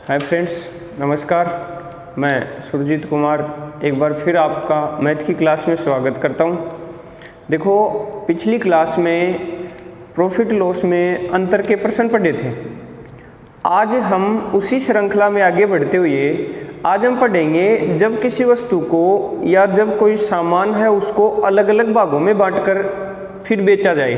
Hi friends, नमस्कार। मैं सुरजीत कुमार एक बार फिर आपका मैथ की क्लास में स्वागत करता हूं। देखो, पिछली क्लास में प्रॉफिट लॉस में अंतर के प्रश्न पढ़े थे। आज हम उसी श्रृंखला में आगे बढ़ते हुए आज हम पढ़ेंगे जब किसी वस्तु को या जब कोई सामान है उसको अलग अलग भागों में बांटकर फिर बेचा जाए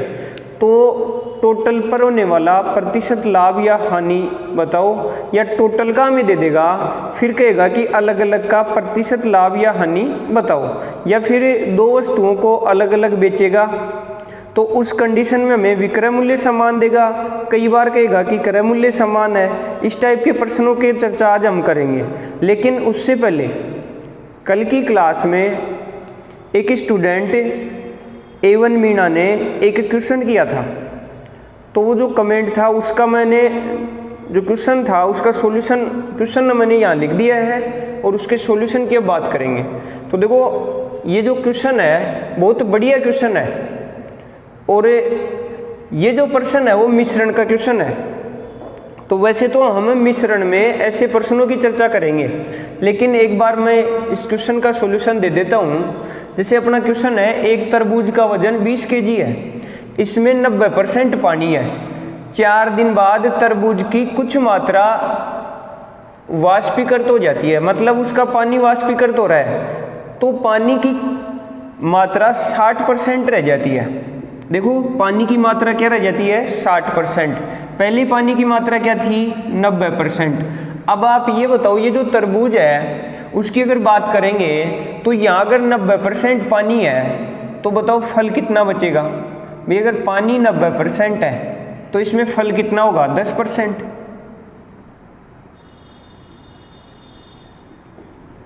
तो टोटल पर होने वाला प्रतिशत लाभ या हानि बताओ, या टोटल का हमें दे देगा फिर कहेगा कि अलग अलग का प्रतिशत लाभ या हानि बताओ, या फिर दो वस्तुओं को अलग अलग बेचेगा तो उस कंडीशन में हमें विक्रय मूल्य समान देगा, कई बार कहेगा कि क्रय मूल्य समान है। इस टाइप के प्रश्नों की चर्चा आज हम करेंगे। लेकिन उससे पहले कल की क्लास में एक स्टूडेंट A1 मीना ने एक क्वेश्चन किया था, तो वो जो कमेंट था उसका मैंने जो क्वेश्चन था उसका सॉल्यूशन क्वेश्चन मैंने यहाँ लिख दिया है और उसके सॉल्यूशन की अब बात करेंगे। तो देखो, ये जो क्वेश्चन है बहुत बढ़िया क्वेश्चन है और ये जो प्रश्न है वो मिश्रण का क्वेश्चन है। तो वैसे तो हम मिश्रण में ऐसे प्रश्नों की चर्चा करेंगे, लेकिन एक बार मैं इस क्वेश्चन का सॉल्यूशन दे देता हूँ। जैसे अपना क्वेश्चन है, एक तरबूज का वजन 20 kg है, इसमें 90% पानी है। 4 दिन बाद तरबूज की कुछ मात्रा वाष्पीकृत हो जाती है, मतलब उसका पानी वाष्पीकृत हो रहा है, तो पानी की मात्रा 60% रह जाती है। देखो, पानी की मात्रा क्या रह जाती है? 60%। पहली पानी की मात्रा क्या थी? 90%। अब आप ये बताओ, ये जो तरबूज है उसकी अगर बात करेंगे तो यहाँ अगर 90% पानी है तो बताओ फल कितना बचेगा? भाई, अगर पानी 90% है तो इसमें फल कितना होगा? 10%।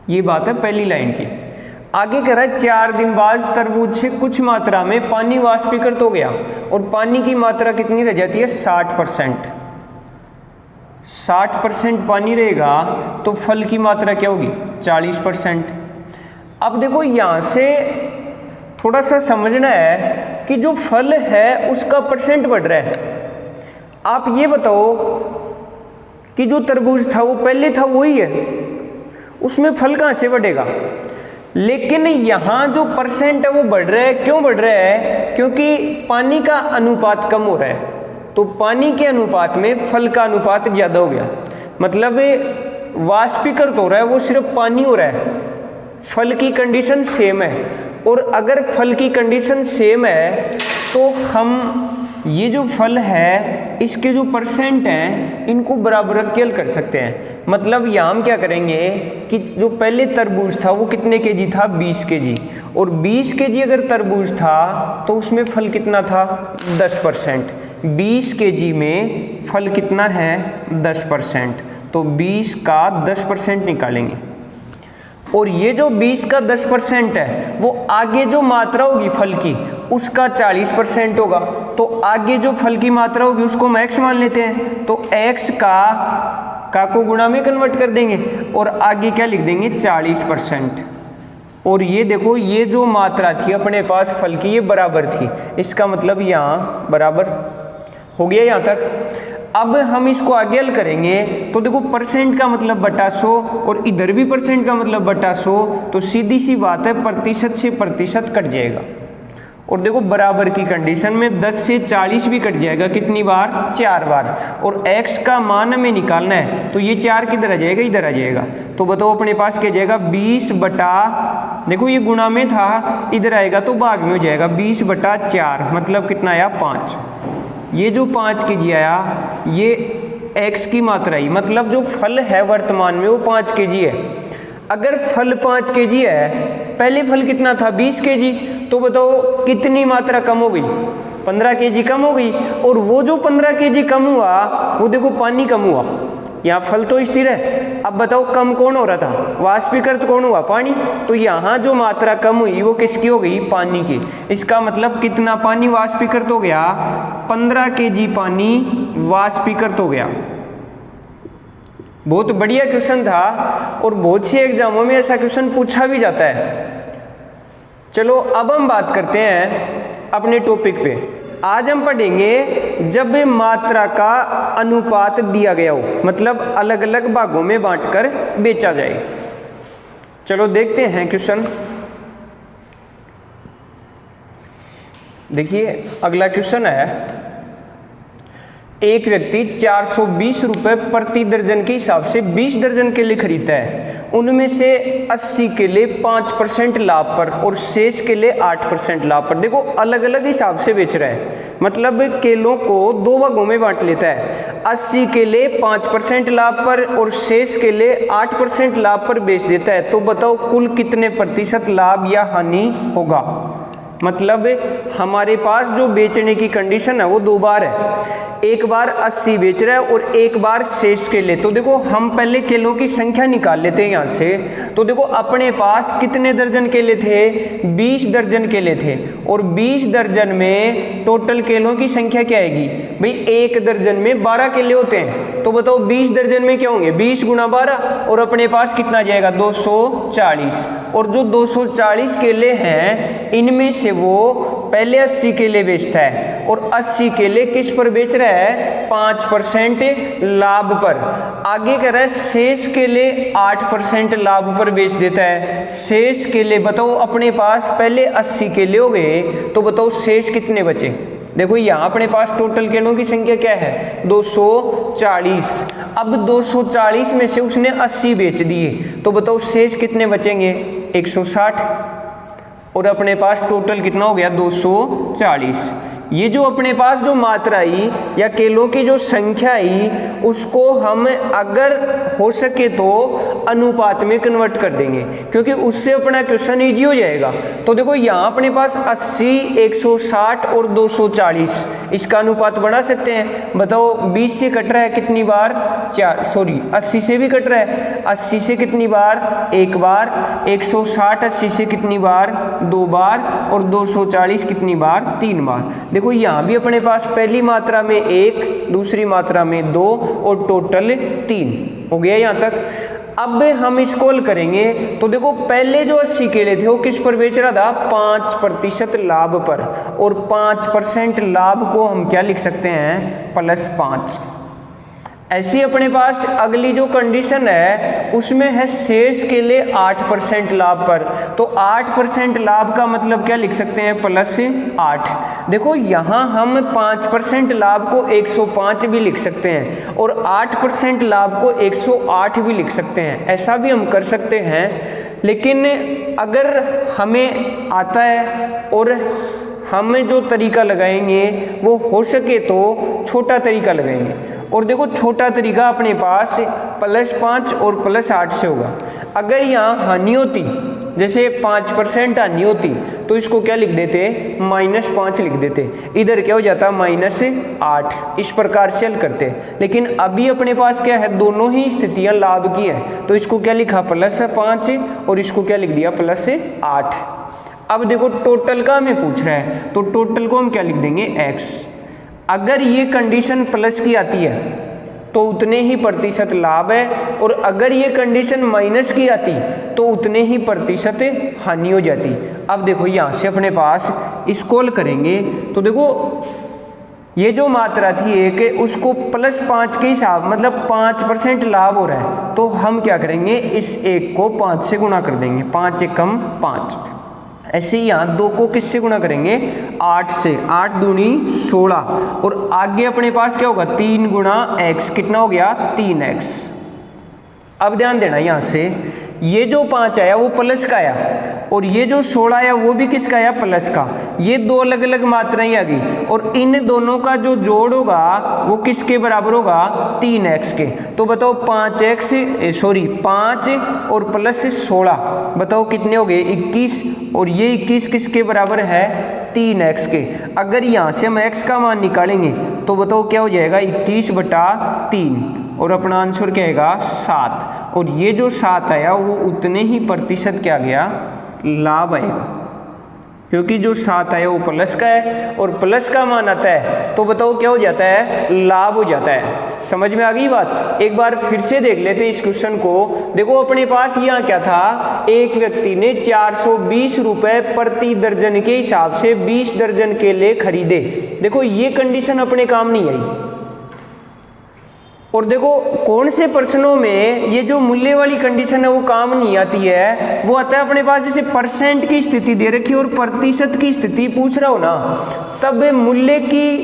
ये बात है पहली लाइन की। आगे कह रहा है 4 दिन बाद तरबूज से कुछ मात्रा में पानी वाष्पीकृत हो गया और पानी की मात्रा कितनी रह जाती है? 60%। 60% पानी रहेगा तो फल की मात्रा क्या होगी? 40%। अब देखो, यहाँ से थोड़ा सा समझना है कि जो फल है उसका परसेंट बढ़ रहा है। आप ये बताओ कि जो तरबूज था वो पहले था वही है, उसमें फल कहाँ से बढ़ेगा? लेकिन यहाँ जो परसेंट है वो बढ़ रहा है। क्यों बढ़ रहा है? क्योंकि पानी का अनुपात कम हो रहा है, तो पानी के अनुपात में फल का अनुपात ज़्यादा हो गया, मतलब वाष्पीकृत हो रहा है वो सिर्फ पानी हो रहा है, फल की कंडीशन सेम है। और अगर फल की कंडीशन सेम है तो हम ये जो फल है इसके जो परसेंट हैं इनको बराबर रख के हल कर सकते हैं। मतलब यहाँ हम क्या करेंगे कि जो पहले तरबूज था वो कितने केजी था? 20 kg। और 20 kg अगर तरबूज था तो उसमें फल कितना था? 10%। 20 kg में फल कितना है? 10%। तो 20 का 10% निकालेंगे और ये जो 20 का 10% है वो आगे जो मात्रा होगी फल की उसका 40% होगा। तो आगे जो फल की मात्रा होगी उसको हम x मान लेते हैं, तो x का को गुणा में कन्वर्ट कर देंगे और आगे क्या लिख देंगे? 40%। और ये देखो, ये जो मात्रा थी अपने पास फल की ये बराबर थी, इसका मतलब यहाँ बराबर हो गया यहाँ तक। अब हम इसको आगे हल करेंगे तो देखो, परसेंट का मतलब बटा 100 और इधर भी परसेंट का मतलब बटा 100, तो सीधी सी बात है प्रतिशत से प्रतिशत कट जाएगा। और देखो, बराबर की कंडीशन में 10 से 40 भी कट जाएगा। कितनी बार? 4 बार। और x का मान हमें निकालना है तो ये 4 किधर आ जाएगा? इधर आ जाएगा। तो बताओ अपने पास क्या जाएगा? 20 बटा, देखो ये गुणा में था, इधर आएगा तो भाग में हो जाएगा। 20 बटा 4 मतलब कितना आया? 5। ये जो 5 kg आया ये x की मात्रा ही, मतलब जो फल है वर्तमान में वो 5 kg है। अगर फल 5 kg है, पहले फल कितना था? 20 kg, तो बताओ कितनी मात्रा कम हो गई? 15 kg कम हो गई। और वो जो 15 kg कम हुआ वो देखो पानी कम हुआ, यहाँ फल तो स्थिर है। अब बताओ कम कौन हो रहा था? वाष्पीकृत कौन हुआ? पानी। तो यहाँ जो मात्रा कम हुई वो किसकी हो गई? पानी की। इसका मतलब कितना पानी वाष्पीकृत हो गया? 15 kg पानी वाष्पीकृत हो गया। बहुत बढ़िया क्वेश्चन था और बहुत सी एग्जामों में ऐसा क्वेश्चन पूछा भी जाता है। चलो अब हम बात करते हैं अपने टॉपिक पे। आज हम पढ़ेंगे जब मात्रा का अनुपात दिया गया हो, मतलब अलग अलग भागों में बांटकर बेचा जाए। चलो देखते हैं क्वेश्चन। देखिए अगला क्वेश्चन है, एक व्यक्ति 420 रुपये प्रति दर्जन के हिसाब से 20 दर्जन केले खरीदता है। उनमें से 80 केले 5% लाभ पर और शेष केले 8% लाभ पर। देखो अलग अलग हिसाब से बेच रहा है, मतलब केलों को दो भागों में बांट लेता है। 80 केले 5% लाभ पर और शेष केले 8% लाभ पर बेच देता है। तो बताओ कुल कितने प्रतिशत लाभ या हानि होगा। मतलब हमारे पास जो बेचने की कंडीशन है वो दो बार है, एक बार 80 बेच रहा है और एक बार शेष केले। तो देखो हम पहले केलों की संख्या निकाल लेते हैं यहाँ से। तो देखो अपने पास कितने दर्जन केले थे, 20 दर्जन केले थे, और 20 दर्जन में टोटल केलों की संख्या क्या आएगी भाई, एक दर्जन में 12 केले होते हैं। तो बताओ 20 दर्जन में क्या होंगे, 20 गुना 12, और अपने पास कितना जाएगा 240। और जो 240 केले हैं इनमें से वो पहले 80 केले बेचता है और 80 केले किस पर बेच रहा है, 5% लाभ पर। आगे कह रहा है शेष केले 8% लाभ पर बेच देता है। शेष केले बताओ अपने पास पहले 80 केले हो गए, तो बताओ शेष कितने बचे। देखो यहाँ अपने पास टोटल केलों की संख्या क्या है 240। अब 240 में से उसने 80 बेच दिए, तो बताओ शेष कितने बचेंगे 160, और अपने पास टोटल कितना हो गया 240। ये जो अपने पास जो मात्रा आई या केलों की जो संख्या आई उसको हम अगर हो सके तो अनुपात में कन्वर्ट कर देंगे, क्योंकि उससे अपना क्वेश्चन इजी हो जाएगा। तो देखो यहाँ अपने पास 80, 160 और 240, इसका अनुपात बढ़ा सकते हैं। बताओ 20 से कट रहा है कितनी बार, 80 से भी कट रहा है, 80 से कितनी बार, एक बार, 160 80 से कितनी बार, 2 बार, और 240 कितनी बार, 3 बार। देखो यहाँ भी अपने पास पहली मात्रा में 1, दूसरी मात्रा में 2 और टोटल 3 हो गया यहाँ तक। अब हम इसको हल करेंगे तो देखो पहले जो 80 केले थे वो किस पर बेच रहा था, 5% लाभ पर, और 5% लाभ को हम क्या लिख सकते हैं, +5। ऐसी अपने पास अगली जो कंडीशन है उसमें है शेष केले 8% लाभ पर। तो 8% लाभ का मतलब क्या लिख सकते हैं, +8। देखो यहाँ हम 5% लाभ को 105 भी लिख सकते हैं और 8% लाभ को 108 भी लिख सकते हैं, ऐसा भी हम कर सकते हैं। लेकिन अगर हमें आता है और हम जो तरीका लगाएंगे वो हो सके तो छोटा तरीका लगाएंगे। और देखो छोटा तरीका अपने पास +5 और +8 से होगा। अगर यहाँ हानि होती, जैसे 5% हानि होती, तो इसको क्या लिख देते, -5 लिख देते, इधर क्या हो जाता -8। इस प्रकार से हल करते। लेकिन अभी अपने पास क्या है, दोनों ही स्थितियाँ लाभ की है, तो इसको क्या लिखा +5 और इसको क्या लिख दिया +8। अब देखो टोटल का हमें पूछ रहा है, तो टोटल को हम क्या लिख देंगे, x। अगर ये कंडीशन प्लस की आती है तो उतने ही प्रतिशत लाभ है, और अगर ये कंडीशन माइनस की आती तो उतने ही प्रतिशत हानि हो जाती। अब देखो यहाँ से अपने पास इसको हल करेंगे तो देखो ये जो मात्रा थी एक, उसको +5 के हिसाब, मतलब 5% लाभ हो रहा है, तो हम क्या करेंगे, इस 1 को 5 से गुणा कर देंगे, 5 एकम 5। ऐसे ही यहाँ 2 को किससे गुणा करेंगे, 8 से, 8 दूनी 16, और आगे अपने पास क्या होगा 3 गुणा x, कितना हो गया 3x। अब ध्यान देना यहाँ से, ये जो 5 आया वो प्लस का आया, और ये जो 16 आया वो भी किसका आया, प्लस का। ये दो अलग अलग मात्राएं आ गई, और इन दोनों का जो जोड़ होगा वो किसके बराबर होगा, 3x के। तो बताओ 5 और +16, बताओ कितने हो गए 21, और ये 21 किसके बराबर है, 3x के। अगर यहाँ से हम x का मान निकालेंगे तो बताओ क्या हो जाएगा, 21/3, और अपना आंसर क्या आएगा 7। और ये जो 7 आया वो उतने ही प्रतिशत क्या गया, लाभ आएगा। क्योंकि जो 7 है वो प्लस का है और प्लस का मान आता है तो बताओ क्या हो जाता है, लाभ हो जाता है। समझ में आ गई बात। एक बार फिर से देख लेते इस क्वेश्चन को। देखो अपने पास यहाँ क्या था, एक व्यक्ति ने 420 रुपए प्रति दर्जन के हिसाब से 20 दर्जन केले खरीदे। देखो ये कंडीशन अपने काम नहीं आई। और देखो कौन से प्रश्नों में ये जो मूल्य वाली कंडीशन है वो काम नहीं आती है, वो आता है अपने पास जैसे परसेंट की स्थिति दे रखी और प्रतिशत की स्थिति पूछ रहा हो ना, तब मूल्य की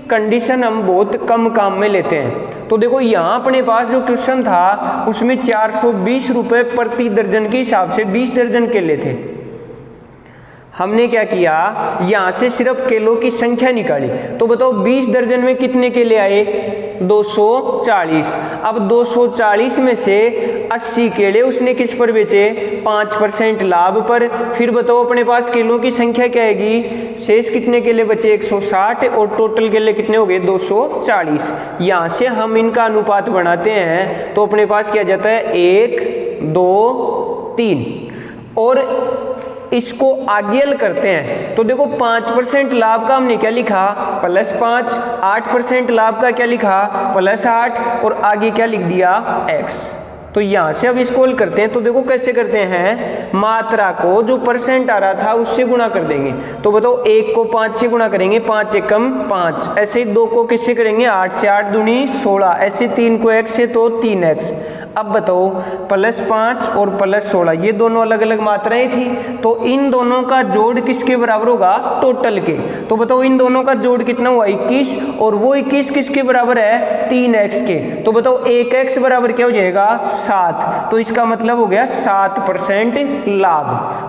कंडीशन हम बहुत कम काम में लेते हैं। तो देखो यहाँ अपने पास जो क्वेश्चन था उसमें 420 रुपए प्रति दर्जन के हिसाब से 20 दर्जन केले थे। हमने क्या किया, यहाँ से सिर्फ केलों की संख्या निकाली। तो बताओ 20 दर्जन में कितने केले आए, 240। अब 240 में से 80 केले उसने किस पर बेचे, 5% लाभ पर। फिर बताओ अपने पास केलों की संख्या क्या आएगी, शेष कितने केले बचे, 160 और टोटल केले कितने हो गए, 240। यहाँ से हम इनका अनुपात बनाते हैं तो अपने पास क्या जाता है, 1, 2, 3 और इसको आगे हल करते हैं। तो देखो 5% लाभ का हमने क्या लिखा, +5, 8% लाभ का क्या लिखा, +8 और आगे क्या लिख दिया, x। तो यहाँ से अब इसको हल करते हैं। तो देखो कैसे करते हैं, मात्रा को जो परसेंट आ रहा था उससे गुणा कर देंगे। तो बताओ 1 को 5 से गुणा करेंगे, 5 एकम 5। ऐसे 2 को किससे करेंगे, 8 से, 8 दूनी 16। ऐसे 3 को x से तो 3x। अब बताओ +5 और +16 ये दोनों अलग अलग मात्राएं थी, तो इन दोनों का जोड़ किसके बराबर होगा, टोटल के। तो बताओ इन दोनों का जोड़ कितना हुआ, 21 और वो 21 किसके बराबर है, 3x के। तो बताओ 1x बराबर क्या हो जाएगा, 7। तो इसका मतलब हो गया 7% लाभ।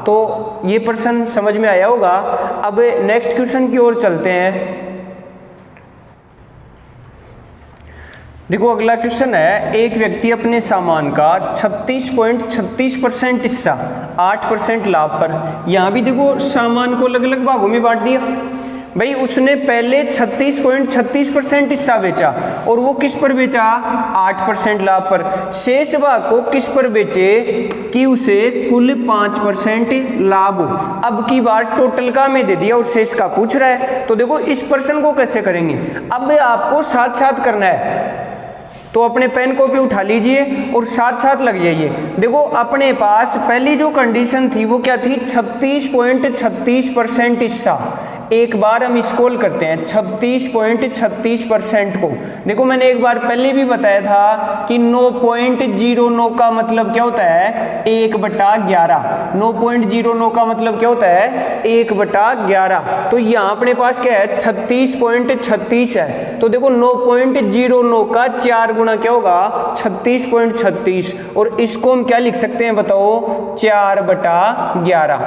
तो ये प्रश्न समझ में आया होगा। अब नेक्स्ट क्वेश्चन की ओर चलते हैं। देखो अगला क्वेश्चन है, एक व्यक्ति अपने सामान का 36.36% हिस्सा 8% लाभ पर। यहाँ भी देखो सामान को अलग अलग भागों में बांट दिया। भाई उसने पहले 36.36% हिस्सा बेचा और वो किस पर बेचा, 8% लाभ पर। शेष भाग को किस पर बेचे कि उसे कुल 5% लाभ हो। अब की बार टोटल का हमें दे दिया और शेष का पूछ रहा है। तो देखो इस प्रश्न को कैसे करेंगे, अब आपको साथ साथ करना है। तो अपने पेन कॉपी उठा लीजिए और साथ साथ लग जाइए। देखो अपने पास पहली जो कंडीशन थी वो क्या थी, 36.36% हिस्सा। एक बार हम इसको हल करते हैं 36.36% को। देखो मैंने एक बार पहले भी बताया था कि 9.09 का मतलब क्या होता है, 1/11। 9.09 का मतलब क्या होता है, 1/11। तो यहाँ अपने पास क्या है, 36.36 है। तो देखो 9.09 का 4 गुना क्या होगा, 36.36। और इसको हम क्या लिख सकते हैं बताओ, 4/11।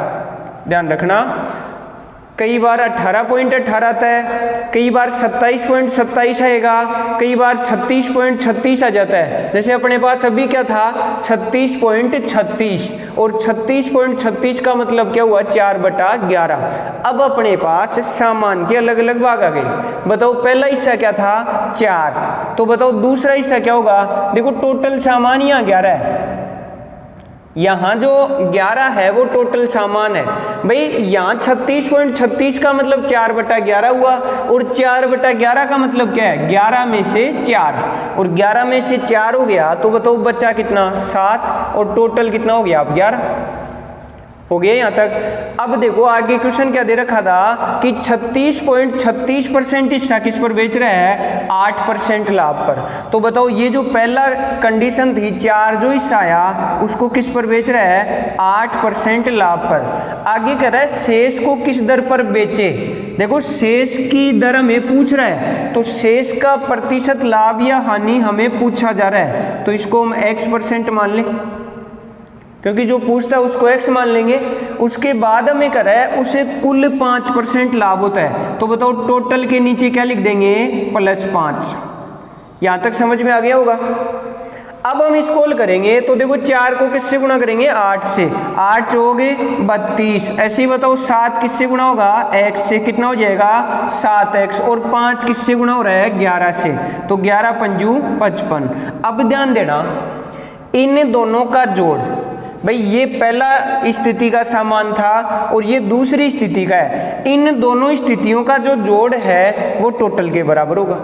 ध्यान रखना, कई बार 18.18 आता है, कई बार 27.27 आएगा, कई बार 36.36 आ जाता है। जैसे अपने पास अभी क्या था, 36.36 और 36.36 का मतलब क्या हुआ, 4/11। अब अपने पास सामान के अलग अलग भाग आ गए। बताओ पहला हिस्सा क्या था, 4। तो बताओ दूसरा हिस्सा क्या होगा। देखो टोटल सामान यहाँ 11 है, यहाँ जो 11 है वो टोटल सामान है। भाई यहाँ 36.36 का मतलब 4/11 हुआ और 4/11 का मतलब क्या है, 11 में से 4 और 11 में से 4 हो गया। तो बताओ बच्चा कितना, 7 और टोटल कितना हो गया, 11 हो गया यहाँ तक। अब देखो आगे क्वेश्चन क्या दे रखा था कि 36.36% हिस्सा किस पर बेच रहा है, 8% लाभ पर। तो बताओ ये जो पहला कंडीशन थी, 4 जो हिस्सा आया उसको किस पर बेच रहा है, 8% लाभ पर। आगे कह रहा है शेष को किस दर पर बेचे। देखो शेष की दर हमें पूछ रहा है, तो शेष का प्रतिशत लाभ या हानि हमें पूछा जा रहा है। तो इसको हम x% मान लें, क्योंकि जो पूछता है उसको x मान लेंगे। उसके बाद हमें कर रहा है उसे कुल 5% लाभ होता है। तो बताओ टोटल के नीचे क्या लिख देंगे, +5। यहां तक समझ में आ गया होगा। अब हम इसको हल करेंगे। तो देखो 4 को किससे गुणा करेंगे, 8 से। 8 चौगे 32। ऐसे ही बताओ 7 किससे गुणा होगा, x से। कितना हो जाएगा, 7x। और 5 किससे गुणा हो रहा है, 11 से। तो 11 × 5 = 55। अब ध्यान देना, इन दोनों का जोड़ भाई ये पहला स्थिति का सामान था और ये दूसरी स्थिति का है, इन दोनों स्थितियों का जो जोड़ है वो टोटल के बराबर होगा,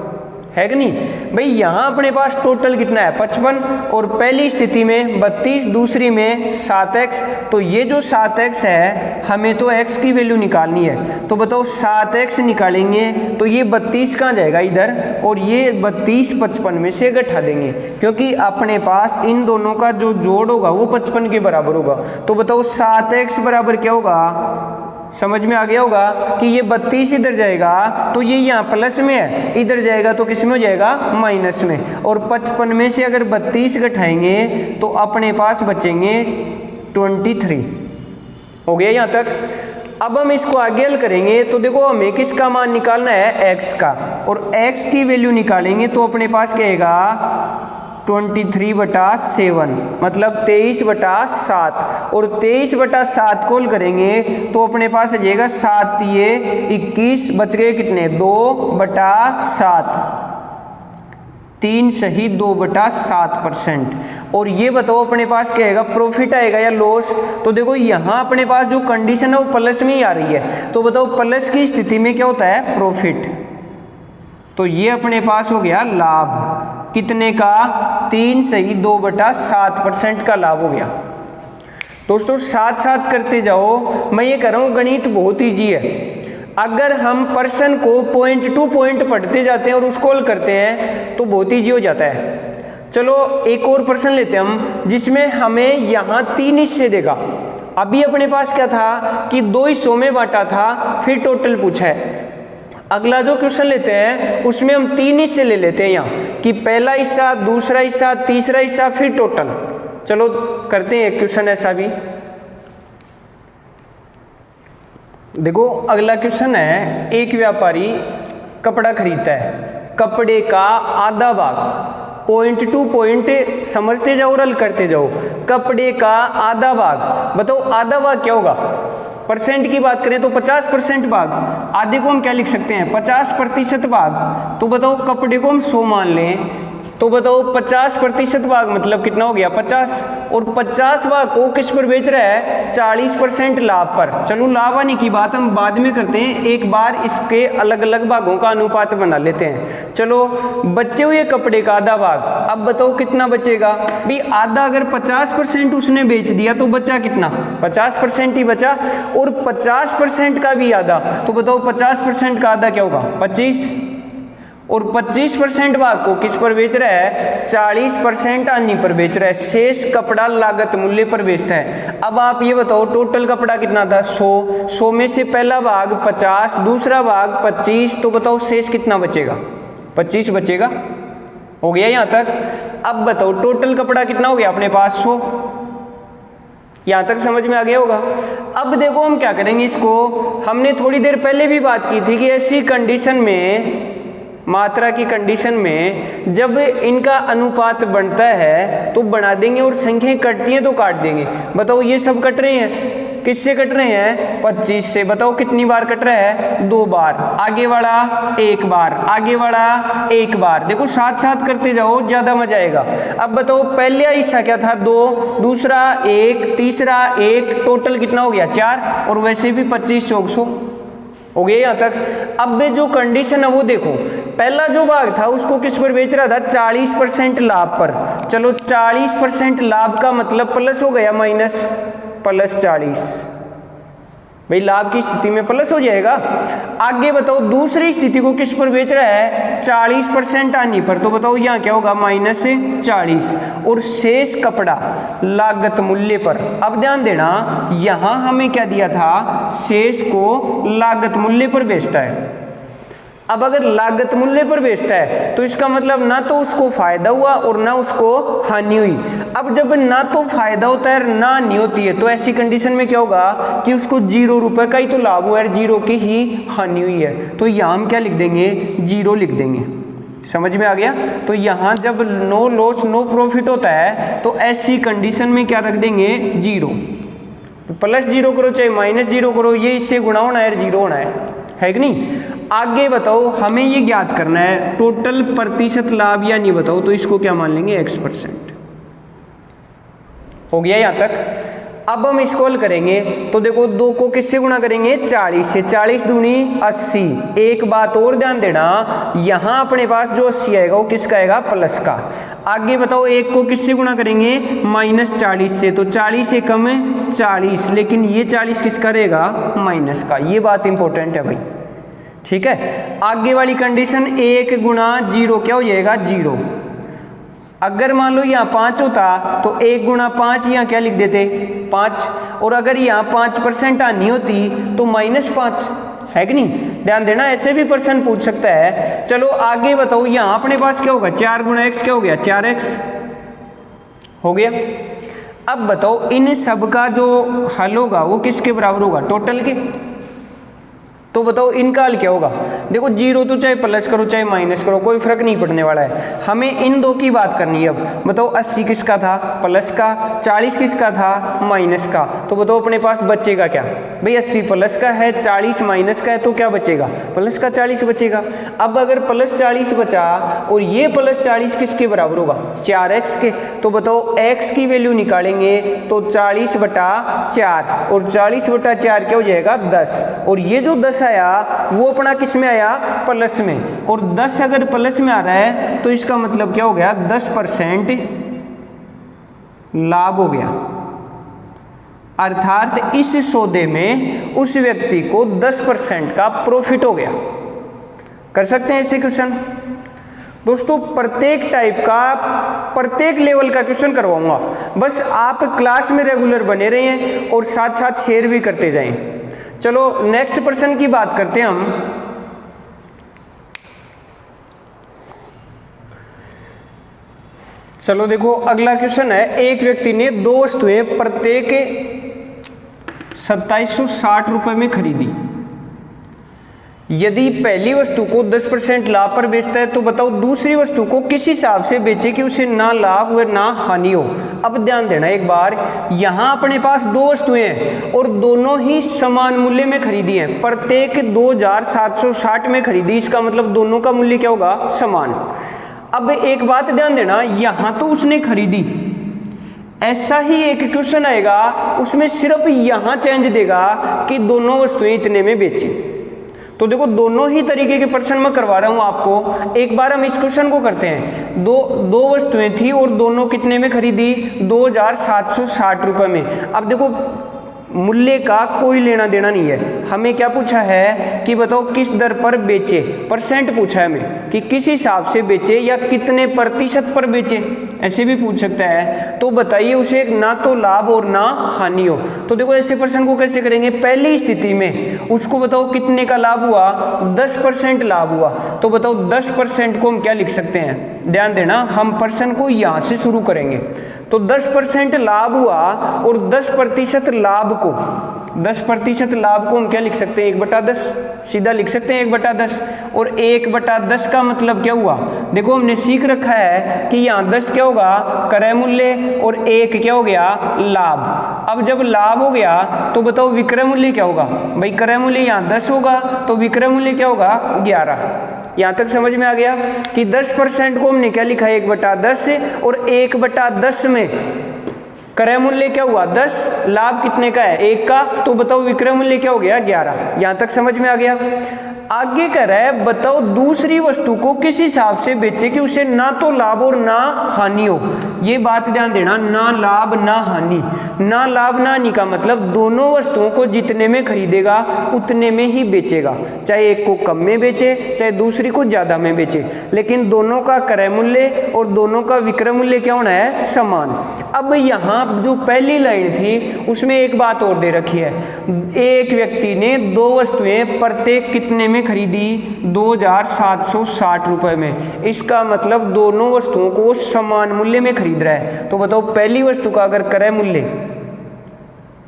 है कि नहीं। भाई यहाँ अपने पास टोटल कितना है 55, और पहली स्थिति में 32, दूसरी में 7x, तो ये जो 7x है हमें तो x की वैल्यू निकालनी है, तो बताओ 7x निकालेंगे तो ये 32 कहाँ जाएगा इधर, और ये 32 55 में से घटा देंगे, क्योंकि अपने पास इन दोनों का जो जोड़ होगा वो 55 के बराबर होगा। तो बताओ 7x बराबर क्या होगा, समझ में आ गया होगा कि ये 32 इधर जाएगा तो ये यहाँ प्लस में है, इधर जाएगा तो किस में हो जाएगा माइनस में, और 55 में से अगर 32 घटाएंगे तो अपने पास बचेंगे 23। हो गया यहाँ तक। अब हम इसको आगे हल करेंगे तो देखो हमें किसका मान निकालना है x का, और x की वैल्यू निकालेंगे तो अपने पास क्या आएगा 23/7, मतलब 23/7, और 23/7 को हल करेंगे तो अपने पास आ जाएगा 7 ये 21, बच गए कितने 2/7, 3 सही 2/7%। और ये बताओ अपने पास क्या आएगा, प्रॉफिट आएगा या लॉस। तो देखो यहाँ अपने पास जो कंडीशन है वो प्लस में ही आ रही है, तो बताओ प्लस की स्थिति में क्या होता है प्रॉफिट, तो ये अपने पास हो गया लाभ, कितने का 3 सही 2/7% का लाभ हो गया। दोस्तों साथ साथ करते जाओ, मैं ये कह रहा हूँ गणित बहुत ईजी है, अगर हम पर्सन को पॉइंट टू पॉइंट पढ़ते जाते हैं और उसको हल करते हैं तो बहुत ईजी हो जाता है। चलो एक और पर्सन लेते हैं हम, जिसमें हमें यहाँ 3 हिस्से देगा। अभी अपने पास क्या था कि 2 हिस्सों में बांटा था, फिर टोटल पूछा है। अगला जो क्वेश्चन लेते हैं उसमें हम 3 हिस्से ले लेते हैं यहाँ, कि पहला हिस्सा, दूसरा हिस्सा, तीसरा हिस्सा, फिर टोटल। चलो करते हैं एक क्वेश्चन ऐसा भी। देखो अगला क्वेश्चन है, एक व्यापारी कपड़ा खरीदता है, कपड़े का आधा भाग, पॉइंट टू पॉइंट समझते जाओ और हल करते जाओ। कपड़े का आधा भाग, बताओ आधा भाग क्या होगा, परसेंट की बात करें तो 50% भाग, आधे को हम क्या लिख सकते हैं 50% भाग। तो बताओ कपड़े को हम 100 मान लें, तो बताओ 50% भाग मतलब कितना हो गया 50, और 50 भाग को किस पर बेच रहा है 40% लाभ पर। चलो लाभ आने की बात हम बाद में करते हैं, एक बार इसके अलग अलग भागों का अनुपात बना लेते हैं। चलो बचे हुए कपड़े का आधा भाग, अब बताओ कितना बचेगा भाई, आधा अगर 50% उसने बेच दिया तो बचा कितना 50% ही बचा, और 50% का भी आधा, तो बताओ 50% का आधा क्या होगा 25, और 25% भाग को किस पर बेच रहा है 40% आनी पर बेच रहा है। शेष कपड़ा लागत मूल्य पर बेचता है। अब आप ये बताओ टोटल कपड़ा कितना था 100 में से पहला भाग 50, दूसरा भाग 25, तो बताओ शेष कितना बचेगा 25 बचेगा। हो गया यहाँ तक। अब बताओ टोटल कपड़ा कितना हो गया अपने पास 100, यहाँ तक समझ में आ गया होगा। अब देखो हम क्या करेंगे, इसको हमने थोड़ी देर पहले भी बात की थी कि ऐसी कंडीशन में, मात्रा की कंडीशन में जब इनका अनुपात बढ़ता है तो बढ़ा देंगे और संख्याएं कटती हैं तो काट देंगे। बताओ ये सब कट रहे हैं, किससे कट रहे हैं 25 से। बताओ कितनी बार कट रहा है 2 बार, आगे वाला 1 बार, आगे वाला 1 बार। देखो साथ साथ करते जाओ ज्यादा मजा आएगा। अब बताओ पहला हिस्सा क्या था 2, दूसरा 1, तीसरा 1, टोटल कितना हो गया 4, और वैसे भी 25 चौक 100 हो गया यहाँ तक। अब जो कंडीशन है वो देखो, पहला जो भाग था उसको किस पर बेच रहा था 40% लाभ पर। चलो 40% लाभ का मतलब प्लस हो गया माइनस, प्लस 40, भाई लाभ की स्थिति में प्लस हो जाएगा। आगे बताओ दूसरी स्थिति को किस पर बेच रहा है 40% आनी पर, तो बताओ यहाँ क्या होगा माइनस 40, और शेष कपड़ा लागत मूल्य पर। अब ध्यान देना यहाँ हमें क्या दिया था, शेष को लागत मूल्य पर बेचता है। अब अगर लागत मूल्य पर बेचता है तो इसका मतलब ना तो उसको फायदा हुआ और ना उसको हानि हुई। अब जब ना तो फायदा होता है ना हानि होती है तो ऐसी कंडीशन में क्या होगा कि उसको 0 रुपए का ही तो लाभ हुआ है, 0 की ही हानि हुई है। तो यहाँ हम क्या लिख देंगे 0 लिख देंगे। समझ में आ गया। तो यहाँ जब नो लॉस नो प्रॉफिट होता है तो ऐसी कंडीशन में क्या रख देंगे 0। प्लस 0 करो चाहे माइनस 0 करो, ये इससे गुणा होना है 0 होना है कि नहीं। आगे बताओ हमें ये ज्ञात करना है टोटल प्रतिशत लाभ या नहीं, बताओ तो इसको क्या मान लेंगे X%। हो गया यहाँ तक। अब हम इसको हल करेंगे तो देखो 2 को किससे गुणा करेंगे 40 से, 40 दूनी 80। एक बात और ध्यान देना, यहाँ अपने पास जो 80 आएगा वो किसका आएगा प्लस का। आगे बताओ 1 को किससे गुणा करेंगे -40 से, तो 40 से कम 40, लेकिन ये 40 किसका रहेगा माइनस का। ये बात इंपॉर्टेंट है भाई, ठीक है। आगे वाली कंडीशन 1 गुणा 0 क्या हो जाएगा 0। अगर मान लो यहाँ 5 होता तो 1 गुणा 5 यहाँ क्या लिख देते 5, और अगर यहाँ 5% आनी होती तो -5 है कि नहीं। ध्यान देना, ऐसे भी प्रश्न पूछ सकता है। चलो आगे बताओ, यहाँ अपने पास क्या होगा 4 गुणा x क्या हो गया 4x हो गया। अब बताओ इन सब का जो हल होगा वो किसके बराबर होगा टोटल के। तो बताओ इनका हल क्या होगा। देखो 0 तो चाहे प्लस करो चाहे माइनस करो कोई फर्क नहीं पड़ने वाला है, हमें इन दो की बात करनी है। अब बताओ 80 किसका था प्लस का, 40 किसका था माइनस का। तो बताओ अपने पास बचेगा क्या भाई, 80 प्लस का है 40 माइनस का है, तो क्या बचेगा प्लस का 40 बचेगा। अब अगर प्लस 40 बचा और ये प्लस 40 किसके बराबर होगा 4x के, तो बताओ x की वैल्यू निकालेंगे तो 40/4, और 40/4 क्या हो जाएगा 10, और ये जो 10 आया वो अपना किस में आया प्लस में, और 10 अगर प्लस में आ रहा है तो इसका मतलब क्या हो गया 10% लाभ हो गया। अर्थात इस सौदे में उस व्यक्ति को 10% का प्रॉफिट हो गया। कर सकते हैं ऐसे क्वेश्चन दोस्तों, प्रत्येक टाइप का प्रत्येक लेवल का क्वेश्चन करवाऊंगा, बस आप क्लास में रेगुलर बने रहें और साथ साथ शेयर भी करते जाएं। चलो नेक्स्ट प्रश्न की बात करते हैं हम। चलो देखो अगला क्वेश्चन है, एक व्यक्ति ने 2 वस्तुएं प्रत्येक 2760 रुपए में खरीदी। यदि पहली वस्तु को 10% लाभ पर बेचता है तो बताओ दूसरी वस्तु को किस हिसाब से बेचे कि उसे ना लाभ व ना हानि हो। अब ध्यान देना एक बार, यहां अपने पास 2 वस्तुएं हैं और दोनों ही समान मूल्य में खरीदी हैं, प्रत्येक 2760 में खरीदी, इसका मतलब दोनों का मूल्य क्या होगा समान। अब एक बात ध्यान देना, यहां तो उसने खरीदी, ऐसा ही एक क्वेश्चन आएगा उसमें सिर्फ यहां चेंज देगा कि दोनों वस्तुएं इतने में बेची। तो देखो दोनों ही तरीके के प्रश्न मैं करवा रहा हूं आपको। एक बार हम इस क्वेश्चन को करते हैं, दो वस्तुएं थी और दोनों कितने में खरीदी 2760 रुपए में। अब देखो मूल्य का कोई लेना देना नहीं है, हमें क्या पूछा है कि बताओ किस दर पर बेचे, परसेंट पूछा है हमें कि किस हिसाब से बेचे या कितने प्रतिशत पर बेचे, ऐसे भी पूछ सकता है। तो बताइए उसे ना तो लाभ और ना हानि हो। तो देखो ऐसे प्रश्न को कैसे करेंगे, पहली स्थिति में उसको बताओ कितने का लाभ हुआ 10% लाभ हुआ, तो बताओ 10% को हम क्या लिख सकते हैं। ध्यान देना हम प्रश्न को यहां से शुरू करेंगे, तो 10% लाभ हुआ और 10% लाभ को 10% लाभ को हम क्या लिख सकते हैं 1/10, सीधा लिख सकते हैं 1/10। और 1/10 का मतलब क्या हुआ, देखो हमने सीख रखा है कि यहाँ 10 क्या होगा क्रय मूल्य और 1 क्या हो गया लाभ। अब जब लाभ हो गया तो बताओ विक्रय मूल्य क्या होगा, भाई क्रय मूल्य यहाँ 10 होगा तो विक्रय मूल्य क्या होगा 11। यहाँ तक समझ में आ गया कि 10% को हमने क्या लिखा है 1/10 और 1/10 में क्रय मूल्य क्या हुआ 10, लाभ कितने का है 1 का, तो बताओ विक्रय मूल्य क्या हो गया 11। यहां तक समझ में आ गया। आगे कह रहा है बताओ दूसरी वस्तु को किस हिसाब से बेचे कि उसे ना तो लाभ और ना हानि हो। ये बात ध्यान देना, ना लाभ ना हानि। ना लाभ ना हानि का मतलब दोनों वस्तुओं को जितने में खरीदेगा उतने में ही बेचेगा, चाहे एक को कम में बेचे चाहे दूसरी को ज्यादा में बेचे, लेकिन दोनों का क्रय मूल्य और दोनों का विक्रय मूल्य क्या होना है समान। अब यहाँ जो पहली लाइन थी उसमें एक बात और दे रखी है, एक व्यक्ति ने 2 वस्तुएं प्रत्येक कितने में खरीदी 2760 रुपए में, इसका मतलब दोनों वस्तुओं को समान मूल्य में खरीद रहा है। तो बताओ पहली वस्तु का अगर क्रय मूल्य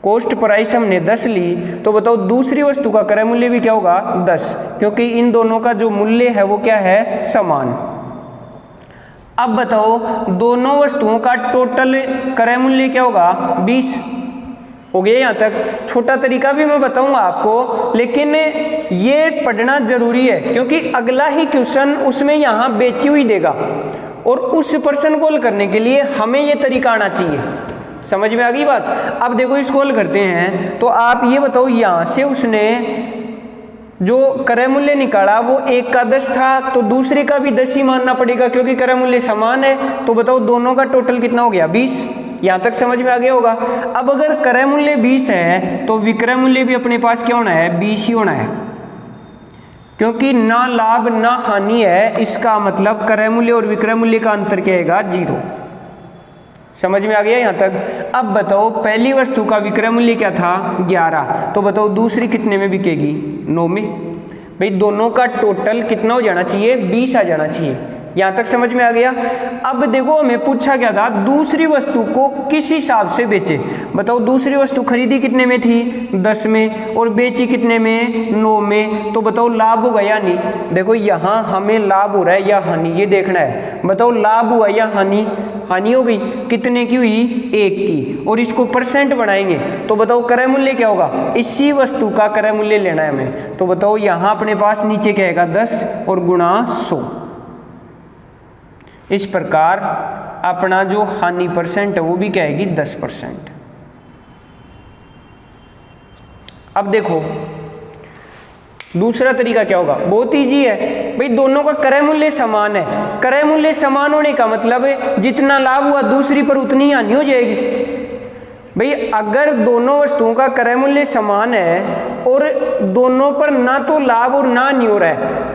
कॉस्ट प्राइस हमने 10 ली तो बताओ दूसरी वस्तु का क्रय मूल्य भी क्या होगा 10, क्योंकि इन दोनों का जो मूल्य है वो क्या है समान। अब बताओ दोनों वस्तुओं का टोटल क्रय मूल्य क्या होगा 20 हो गया। यहाँ तक छोटा तरीका भी मैं बताऊंगा आपको, लेकिन ये पढ़ना जरूरी है क्योंकि अगला ही क्वेश्चन उसमें यहाँ बेची हुई देगा और उस प्रश्न को हल करने के लिए हमें ये तरीका आना चाहिए। समझ में आ गई बात। अब देखो इसको हल करते हैं, तो आप ये बताओ यहाँ से उसने जो क्रय मूल्य निकाला वो एक का 10 था, तो दूसरे का भी 10 ही मानना पड़ेगा क्योंकि क्रय मूल्य समान है। तो बताओ दोनों का टोटल कितना हो गया 20। यहाँ तक समझ में आ गया होगा। अब अगर क्रय मूल्य 20 है तो विक्रय मूल्य भी अपने पास क्या होना है 20 ही होना है, क्योंकि ना लाभ ना हानि है। इसका मतलब क्रय मूल्य और विक्रय मूल्य का अंतर क्या आएगा 0। समझ में आ गया यहाँ तक। अब बताओ पहली वस्तु का विक्रय मूल्य क्या था 11, तो बताओ दूसरी कितने में बिकेगी 9 में। भाई दोनों का टोटल कितना हो जाना चाहिए 20 आ जाना चाहिए। यहाँ तक समझ में आ गया। अब देखो हमें पूछा क्या था दूसरी वस्तु को किस हिसाब से बेचे। बताओ दूसरी वस्तु खरीदी कितने में थी 10 में और बेची कितने में 9 में, तो बताओ लाभ होगा या नहीं। देखो यहाँ हमें लाभ हो रहा है या हानि ये देखना है। बताओ लाभ हुआ या हानि, हानि हो गई। कितने की हुई 1 की, और इसको परसेंट बनाएंगे तो बताओ क्रय मूल्य क्या होगा, इसी वस्तु का क्रय मूल्य लेना है हमें। तो बताओ यहाँ अपने पास नीचे क्या आएगा 10 और गुणा 100। इस प्रकार अपना जो हानि परसेंट है वो भी क्या आएगी 10%। अब देखो दूसरा तरीका क्या होगा, बहुत इजी है भाई। दोनों का क्रय मूल्य समान है। क्रय मूल्य समान होने का मतलब है जितना लाभ हुआ दूसरी पर उतनी हानि हो जाएगी। भाई अगर दोनों वस्तुओं का क्रय मूल्य समान है और दोनों पर ना तो लाभ और ना हानि हो रहा है,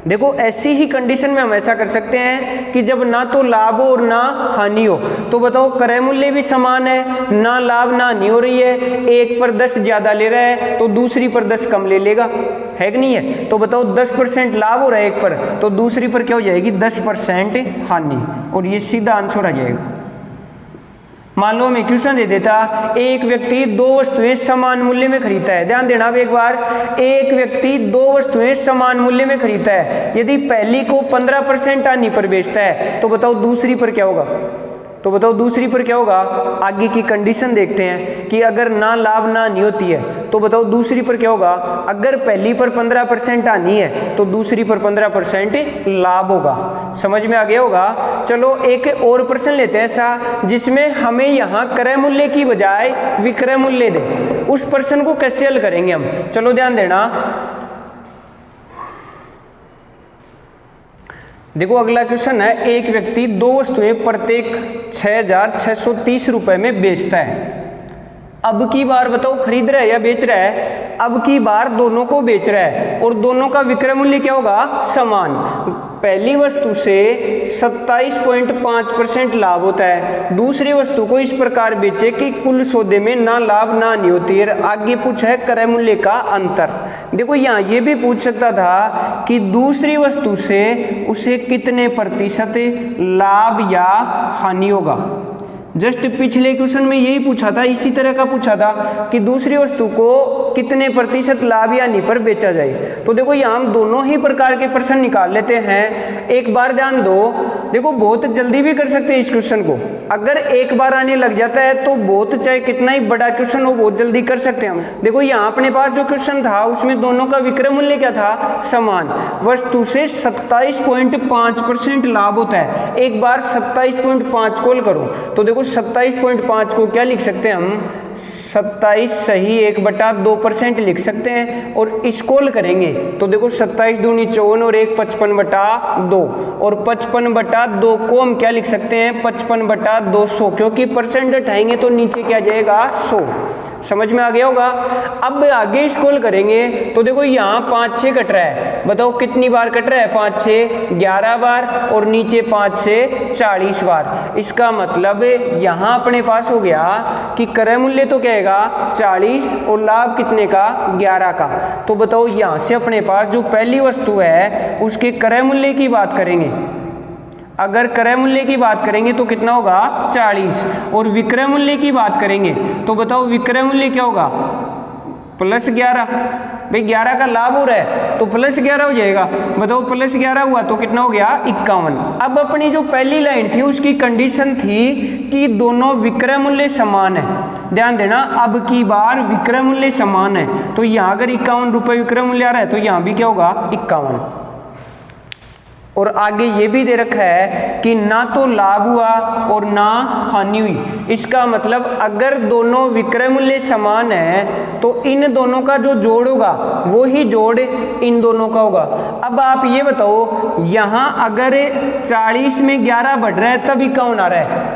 देखो ऐसी ही कंडीशन में हम ऐसा कर सकते हैं कि जब ना तो लाभ हो और ना हानि हो, तो बताओ क्रय मूल्य भी समान है, ना लाभ ना हानि हो रही है, एक पर 10 ज्यादा ले रहा है तो दूसरी पर 10 कम ले लेगा, है कि नहीं है। तो बताओ 10% लाभ हो रहा है एक पर, तो दूसरी पर क्या हो जाएगी 10% हानि, और ये सीधा आंसर आ जाएगा। मान लो हमें क्वेश्चन दे देता एक व्यक्ति 2 वस्तुएं समान मूल्य में खरीदता है। ध्यान देना अब एक बार, एक व्यक्ति 2 वस्तुएं समान मूल्य में खरीदता है। यदि पहली को 15% हानि पर बेचता है तो बताओ दूसरी पर क्या होगा। तो बताओ दूसरी पर क्या होगा, आगे की कंडीशन देखते हैं कि अगर ना लाभ ना हानि होती है तो बताओ दूसरी पर क्या होगा। अगर पहली पर 15% हानि है तो दूसरी पर 15% लाभ होगा। समझ में आ गया होगा। चलो एक और प्रश्न लेते हैं ऐसा जिसमें हमें यहाँ क्रय मूल्य की बजाय विक्रय मूल्य दे। उस प्रश्न को कैसे हल करेंगे हम, चलो ध्यान देना। देखो अगला क्वेश्चन है, एक व्यक्ति 2 वस्तुएं प्रत्येक 6,630 रुपए में बेचता है। अब की बार बताओ खरीद रहा है या बेच रहा है। अब की बार दोनों को बेच रहा है और दोनों का विक्रय मूल्य क्या होगा समान। पहली वस्तु से 27.5% लाभ होता है, दूसरी वस्तु को इस प्रकार बेचे कि कुल सौदे में ना लाभ ना हानि होती है। आगे पूछा है क्रय मूल्य का अंतर। देखो यहाँ ये भी पूछ सकता था कि दूसरी वस्तु से उसे कितने प्रतिशत लाभ या हानि होगा। जस्ट पिछले क्वेश्चन में यही पूछा था, इसी तरह का पूछा था कि दूसरी वस्तु को कितने प्रतिशत लाभ या हानि पर बेचा जाए। तो देखो यहाँ हम दोनों ही प्रकार के प्रश्न निकाल लेते हैं। एक बार ध्यान दो, देखो बहुत जल्दी भी कर सकते हैं इस क्वेश्चन को। अगर एक बार आने लग जाता है तो बहुत चाहे कितना ही बड़ा क्वेश्चन हो बहुत जल्दी कर सकते हैं हम। देखो यहाँ अपने पास जो क्वेश्चन था उसमें दोनों का विक्रय मूल्य क्या था समान। वस्तु से 27.5% लाभ होता है। एक बार 27.5 कॉल करो तो देखो 27.5 को क्या लिख सकते हैं हम 27 सही 1/2% लिख सकते हैं। और इस कॉल करेंगे तो देखो 27 दूनी 54 और 1 55/2 और 55/2 को हम क्या लिख सकते हैं 55/200, क्योंकि परसेंट हटाएंगे तो नीचे क्या जाएगा 100। समझ में आ गया होगा। अब आगे इस कॉल करेंगे तो देखो यहाँ 5 से कट रहा है। बताओ कितनी बार कट रहा है 5 से 11 बार और नीचे 5 से 40 बार। इसका मतलब यहाँ अपने पास हो गया कि क्रय मूल्य तो क्या आएगा 40 और लाभ कितने का 11 का। तो बताओ यहाँ से अपने पास जो पहली वस्तु है उसके क्रय मूल्य की बात करेंगे। अगर क्रय मूल्य की बात करेंगे तो कितना होगा 40 और विक्रय मूल्य की बात करेंगे तो बताओ विक्रय मूल्य क्या होगा +11। भाई 11 का लाभ हो रहा है तो +11 हो जाएगा। बताओ +11 हुआ तो कितना हो गया 51। अब अपनी जो पहली लाइन थी उसकी कंडीशन थी कि दोनों विक्रय मूल्य समान है। ध्यान देना अब की बार विक्रय मूल्य समान है तो यहाँ अगर 51 रुपये विक्रय मूल्य आ रहा है तो यहाँ भी क्या होगा 51। और आगे ये भी दे रखा है कि ना तो लाभ हुआ और ना हानि हुई। इसका मतलब अगर दोनों विक्रय मूल्य समान है तो इन दोनों का जो जोड़ होगा वो ही जोड़ इन दोनों का होगा। अब आप ये बताओ, यहां अगर 40 में 11 बढ़ रहा है तब 51 आ रहा है,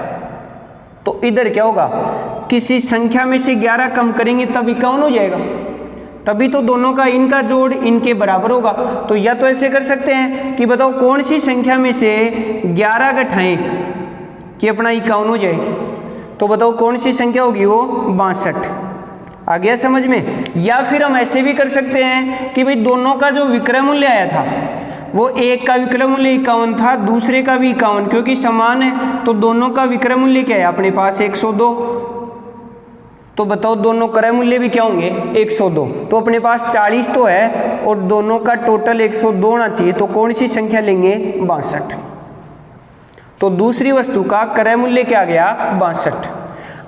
तो इधर क्या होगा, किसी संख्या में से 11 कम करेंगे तब 51 हो जाएगा, तभी तो दोनों का इनका जोड़ इनके बराबर होगा। तो या तो ऐसे कर सकते हैं कि बताओ कौन सी संख्या में से 11 घटाएं कि अपना 51 हो जाए, तो बताओ कौन सी संख्या होगी, वो 62। आ गया समझ में। या फिर हम ऐसे भी कर सकते हैं कि भाई दोनों का जो विक्रय मूल्य आया था वो एक का विक्रय मूल्य 51 था, दूसरे का भी 51, क्योंकि समान है तो दोनों का विक्रय मूल्य क्या है अपने पास 102। तो बताओ दोनों क्रय मूल्य भी क्या होंगे 102, तो अपने पास 40 तो है और दोनों का टोटल 102 होना चाहिए, तो कौन सी संख्या लेंगे 62। तो दूसरी वस्तु का क्रय मूल्य क्या गया 62।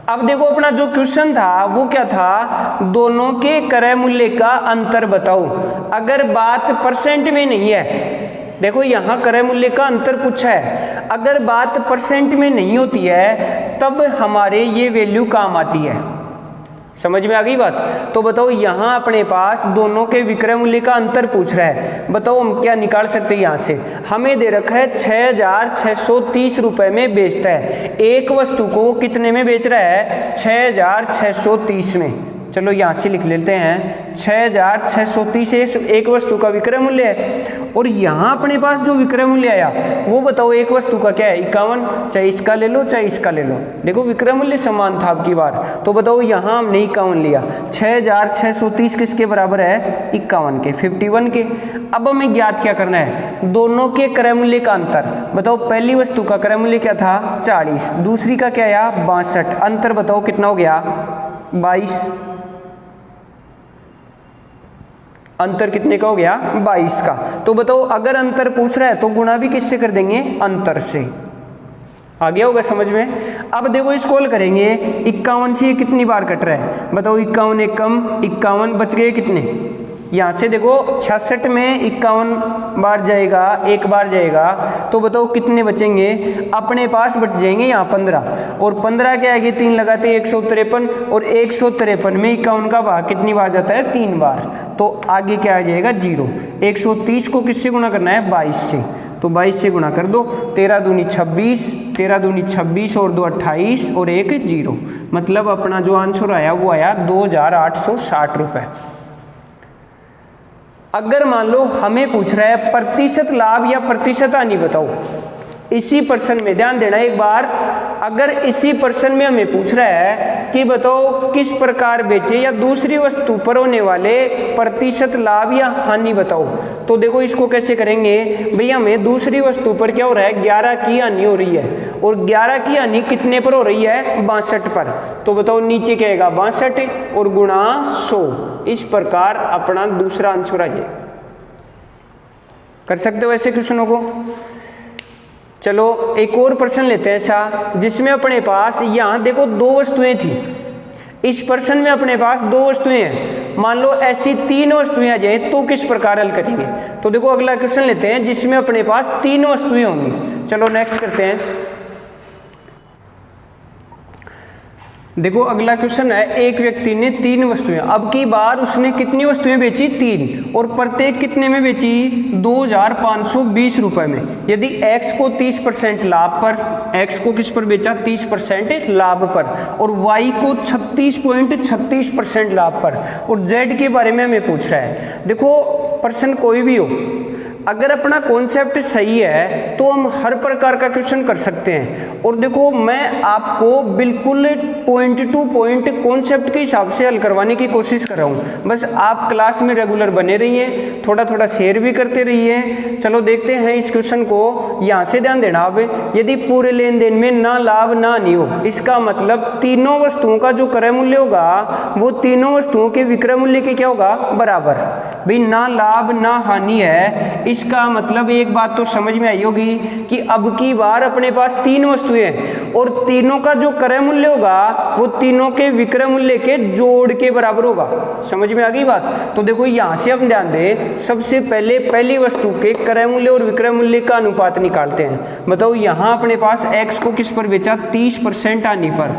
अब देखो अपना जो क्वेश्चन था वो क्या था, दोनों के क्रय मूल्य का अंतर बताओ। अगर बात परसेंट में नहीं है, देखो यहां क्रय मूल्य का अंतर पूछा है, अगर बात परसेंट में नहीं होती है तब हमारे ये वैल्यू काम आती है। समझ में आ गई बात। तो बताओ यहां अपने पास दोनों के विक्रय मूल्य का अंतर पूछ रहा है, बताओ हम क्या निकाल सकते हैं। यहां से हमें दे रखा है 6630 रुपए में बेचता है, एक वस्तु को कितने में बेच रहा है 6630 में। चलो यहाँ से लिख लेते हैं 6630 एक वस्तु का विक्रय मूल्य है, और यहाँ अपने पास जो विक्रय मूल्य आया वो बताओ एक वस्तु का क्या है 51, चाहे इसका ले लो चाहे इसका ले लो। देखो विक्रय मूल्य समान था अब की बार, तो बताओ यहाँ हमने 51 लिया, 6630 किसके बराबर है 51 के, 51 के। अब हमें ज्ञात क्या करना है, दोनों के क्रय मूल्य का अंतर बताओ। पहली वस्तु का क्रय मूल्य क्या था 40, दूसरी का क्या आया 62, अंतर बताओ कितना हो गया 22। अंतर कितने का हो गया 22 का। तो बताओ अगर अंतर पूछ रहा है तो गुणा भी किससे कर देंगे अंतर से। आ गया होगा समझ में। अब देखो इसको हल करेंगे, 51 से कितनी बार कट रहा है बताओ, 51 एक कम 51, बच गए कितने, यहाँ से देखो 66 में 51 बार जाएगा, एक बार जाएगा, तो बताओ कितने बचेंगे अपने पास, बच जाएंगे यहाँ 15, और 15 के आगे 3 लगाते 153, और 153 में 51 का भाग कितनी बार जाता है 3 बार, तो आगे क्या आ जाएगा 0। 130 को किससे गुणा करना है 22 से, तो 22 से गुणा कर दो, 13 दूनी 26, 13 दूनी 26 और 2 28 और 1 0, मतलब अपना जो आंसर आया वो आया 2860 रुपये। अगर मान लो हमें पूछ रहा है प्रतिशत लाभ या प्रतिशत हानि बताओ, इसी प्रश्न में ध्यान देना एक बार, अगर इसी प्रश्न में हमें पूछ रहा है कि बताओ किस प्रकार बेचे या दूसरी वस्तु पर होने वाले प्रतिशत लाभ या हानि बताओ, तो देखो इसको कैसे करेंगे भैया, हमें दूसरी वस्तु पर क्या हो रहा है 11 की हानि हो रही है, और 11 की हानि कितने पर हो रही है 62 पर, तो बताओ नीचे क्या आएगा 62 और गुणा 100, इस प्रकार अपना दूसरा आंसर आ जाएगा। कर सकते हो ऐसे क्वेश्चनों को। चलो एक और प्रश्न लेते हैं ऐसा जिसमें अपने पास यहाँ देखो 2 वस्तुएं थी, इस प्रश्न में अपने पास 2 वस्तुएं हैं, मान लो ऐसी 3 वस्तुएं आ जाए तो किस प्रकार हल करेंगे। तो देखो अगला क्वेश्चन लेते हैं जिसमें अपने पास 3 वस्तुएं होंगी। चलो नेक्स्ट करते हैं। देखो अगला क्वेश्चन है, एक व्यक्ति ने 3 वस्तुएं, अब की बार उसने कितनी वस्तुएं बेची 3, और प्रत्येक कितने में बेची 2520 रुपए में। यदि x को 30% लाभ पर, x को किस पर बेचा 30% लाभ पर, और y को 36.36% लाभ पर, और z के बारे में हमें पूछ रहा है। देखो प्रश्न कोई भी हो, अगर अपना कॉन्सेप्ट सही है तो हम हर प्रकार का क्वेश्चन कर सकते हैं। और देखो मैं आपको बिल्कुल पॉइंट टू पॉइंट कॉन्सेप्ट के हिसाब से हल करवाने की कोशिश कर रहा हूँ, बस आप क्लास में रेगुलर बने रहिए, थोड़ा थोड़ा शेयर भी करते रहिए। चलो देखते हैं इस क्वेश्चन को। यहाँ से ध्यान देना, अब यदि पूरे लेन देन में ना लाभ ना हानि हो, इसका मतलब तीनों वस्तुओं का जो क्रय मूल्य होगा वो तीनों वस्तुओं के विक्रय मूल्य के क्या होगा बराबर। भाई ना लाभ ना हानि है, इसका मतलब एक बात तो समझ में आई होगी कि अब की बार अपने पास 3 वस्तुएं हैं और तीनों का जो क्रय मूल्य होगा वो तीनों के विक्रय मूल्य के जोड़ के बराबर होगा। समझ में आ गई बात। तो देखो यहां से हम ध्यान दें, सबसे पहले पहली वस्तु के क्रय मूल्य और विक्रय मूल्य का अनुपात निकालते हैं। बताओ यहां अपने पास x को किस पर बेचा, 30% आने पर।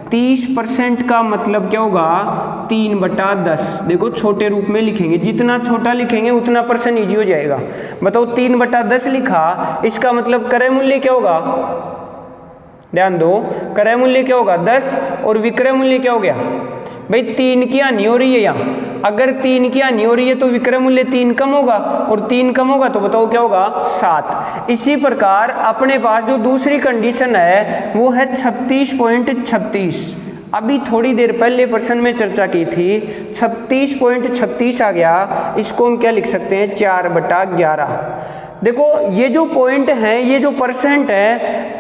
30% का मतलब क्या होगा, 3/10। देखो छोटे रूप में लिखेंगे, जितना छोटा लिखेंगे उतना परसेंट ईजी हो जाएगा। बताओ 3/10 लिखा, इसका मतलब क्रय मूल्य क्या होगा, ध्यान दो, क्रय मूल्य क्या होगा 10 और विक्रय मूल्य क्या हो गया भाई 3 की हानि हो रही है यहाँ। अगर 3 की हानि हो रही है तो विक्रय मूल्य 3 कम होगा, और 3 कम होगा तो बताओ क्या होगा 7। इसी प्रकार अपने पास जो दूसरी कंडीशन है वो है 36.36। अभी थोड़ी देर पहले प्रश्न में चर्चा की थी, 36.36 आ गया, इसको हम क्या लिख सकते हैं 4/11। देखो ये जो पॉइंट है, ये जो परसेंट है,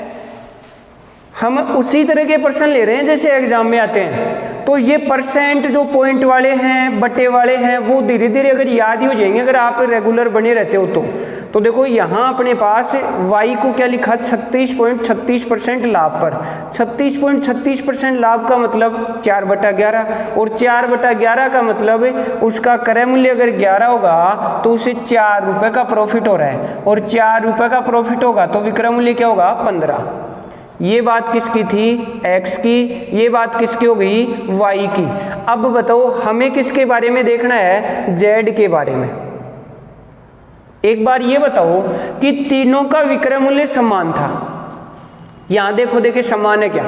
हम उसी तरह के परसेंट ले रहे हैं जैसे एग्जाम में आते हैं। तो ये परसेंट जो पॉइंट वाले हैं, बटे वाले हैं, वो धीरे धीरे अगर याद ही हो जाएंगे अगर आप रेगुलर बने रहते हो तो देखो यहाँ अपने पास y को क्या लिखा 36.36% लाभ पर। 36.36% लाभ का मतलब 4/11, और 4/11 का मतलब उसका क्रय मूल्य अगर 11 होगा तो उसे 4 रुपये का प्रॉफिट हो रहा है, और 4 रुपये का प्रॉफिट होगा तो विक्रय मूल्य क्या होगा 15। ये बात किसकी थी, x की, ये बात किसकी हो गई y की। अब बताओ हमें किसके बारे में देखना है, z के बारे में। एक बार ये बताओ कि तीनों का विक्रय मूल्य समान था। यहां देखो, देखे समान है क्या।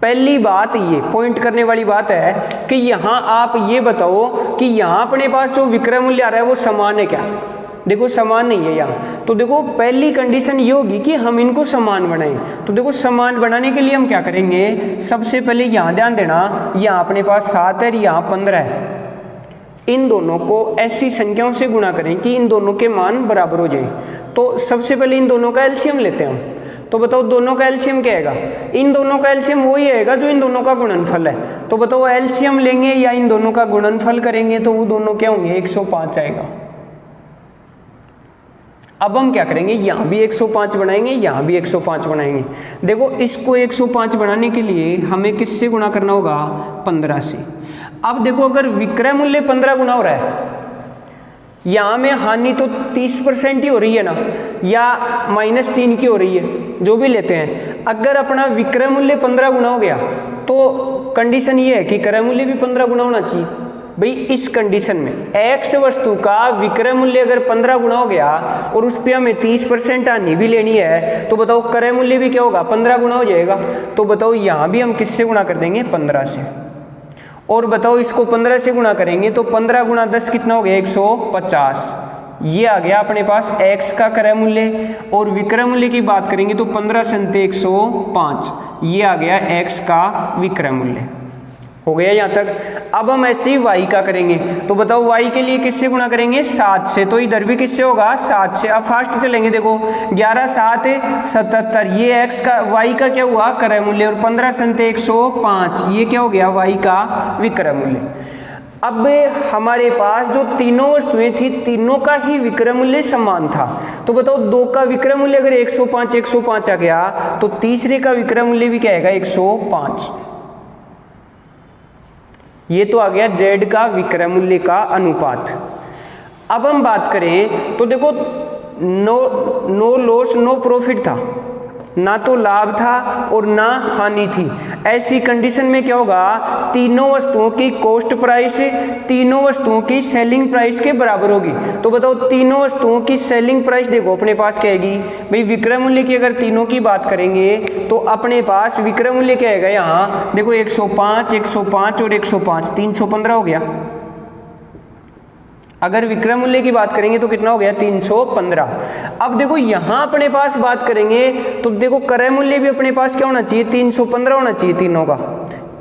पहली बात ये पॉइंट करने वाली बात है कि यहां आप ये बताओ कि यहां अपने पास जो विक्रय मूल्य आ रहा है वो समान है क्या। देखो समान नहीं है यहाँ, तो देखो पहली कंडीशन ये होगी कि हम इनको समान बनाएं। तो देखो समान बनाने के लिए हम क्या करेंगे, सबसे पहले यहाँ ध्यान देना, यहाँ अपने पास 7 है, यहाँ 15 है। इन दोनों को ऐसी संख्याओं से गुणा करें कि इन दोनों के मान बराबर हो जाए। तो सबसे पहले इन दोनों का एलसीएम लेते हैं हम। तो बताओ दोनों का एलसीएम क्या आएगा, इन दोनों का एलसीएम वही आएगा जो इन दोनों का गुणनफल है। तो बताओ एलसीएम लेंगे या इन दोनों का गुणनफल करेंगे, तो वो दोनों क्या होंगे 105 आएगा। अब हम क्या करेंगे, यहाँ भी 105 बनाएंगे, यहाँ भी 105 बनाएंगे। देखो इसको 105 बनाने के लिए हमें किससे गुणा करना होगा, 15 से। अब देखो अगर विक्रय मूल्य 15 गुना हो रहा है, यहाँ में हानि तो 30% ही हो रही है ना, या -3 की हो रही है, जो भी लेते हैं। अगर अपना विक्रय मूल्य 15 गुना हो गया तो कंडीशन ये है कि क्रय मूल्य भी 15 गुना होना चाहिए। भाई इस कंडीशन में x वस्तु का विक्रय मूल्य अगर 15 गुना हो गया और उस पर हमें 30% हानि भी लेनी है, तो बताओ क्रय मूल्य भी क्या होगा 15 गुना हो जाएगा। तो बताओ यहाँ भी हम किससे गुणा कर देंगे 15 से, और बताओ इसको 15 से गुणा करेंगे तो 15 गुणा 10 कितना हो गया 150। ये आ गया अपने पास x का क्रय मूल्य, और विक्रय मूल्य की बात करेंगे तो 15 × 105, ये आ गया x का विक्रय मूल्य। हो गया यहाँ तक। अब हम ऐसे ही y का करेंगे, तो बताओ y के लिए किससे गुणा करेंगे 7 से, तो इधर भी किससे होगा 7 से। अब फास्ट चलेंगे, देखो 11 7 77, ये x का y का क्या हुआ क्रय मूल्य, और 15 × 105, ये क्या हो गया y का विक्रय मूल्य। अब हमारे पास जो तीनों वस्तुएं थी, तीनों का ही विक्रय मूल्य समान था। तो बताओ दो का विक्रय मूल्य अगर 105 आ गया तो तीसरे का विक्रय मूल्य भी क्या आएगा 105। ये तो आ गया z का विक्रय मूल्य का अनुपात। अब हम बात करें तो देखो नो लॉस नो प्रॉफिट था, ना तो लाभ था और ना हानि थी। ऐसी कंडीशन में क्या होगा, तीनों वस्तुओं की कॉस्ट प्राइस तीनों वस्तुओं की सेलिंग प्राइस के बराबर होगी। तो बताओ तीनों वस्तुओं की सेलिंग प्राइस देखो अपने पास क्या आएगी भाई, विक्रय मूल्य की अगर तीनों की बात करेंगे तो अपने पास विक्रय मूल्य क्या आएगा, यहाँ देखो 105 105 और 105 315 हो गया। अगर विक्रय मूल्य की बात करेंगे तो कितना हो गया 315। अब देखो यहां अपने पास बात करेंगे तो देखो क्रय मूल्य भी अपने पास क्या होना चाहिए 315 होना चाहिए तीनों का।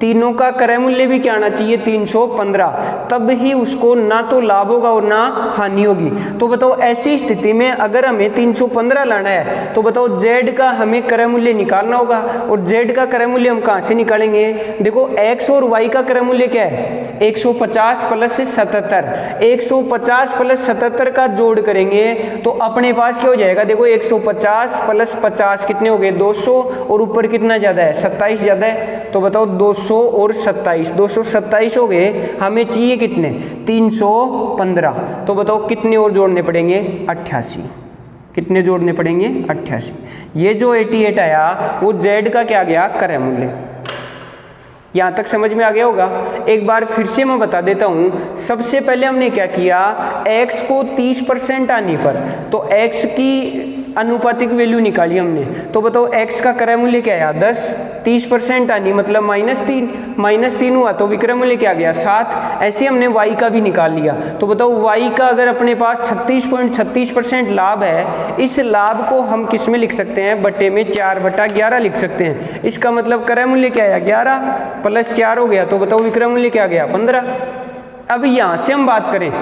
तीनों का क्रय मूल्य भी क्या आना चाहिए 315, तब ही उसको ना तो लाभ होगा और ना हानि होगी। तो बताओ ऐसी स्थिति में अगर हमें 315 लाना है तो बताओ z का हमें क्रय मूल्य निकालना होगा, और z का क्रय मूल्य हम कहाँ से निकालेंगे? देखो x और y का क्रय मूल्य क्या है 150 प्लस 77, 150 प्लस 77 का जोड़ करेंगे तो अपने पास क्या हो जाएगा? देखो 150 प्लस 50 कितने हो गए 200, और ऊपर कितना ज्यादा है 27 ज्यादा है, तो बताओ 200 और 27, 227 हो गए, हमें चाहिए कितने 315, तो बताओ कितने और जोड़ने पड़ेंगे 88, कितने जोड़ने पड़ेंगे 88। ये जो 88 आया वो z का क्या गया क्रय मूल्य। यहाँ तक समझ में आ गया होगा। एक बार फिर से मैं बता देता हूँ। सबसे पहले हमने क्या किया, x को 30% आने पर तो x की अनुपातिक वैल्यू निकाली हमने, तो बताओ x का क्रय मूल्य क्या आया 10, 30% आनी मतलब -3 हुआ तो विक्रय मूल्य क्या गया 7। ऐसे हमने y का भी निकाल लिया, तो बताओ y का अगर अपने पास 36.36% लाभ है, इस लाभ को हम किस में लिख सकते हैं? बट्टे में 4/11 लिख सकते हैं। इसका मतलब क्रय मूल्य क्या आया 11 प्लस 4 हो गया, तो बताओ विक्रय मूल्य क्या गया 15। अब यहाँ से हम बात करें,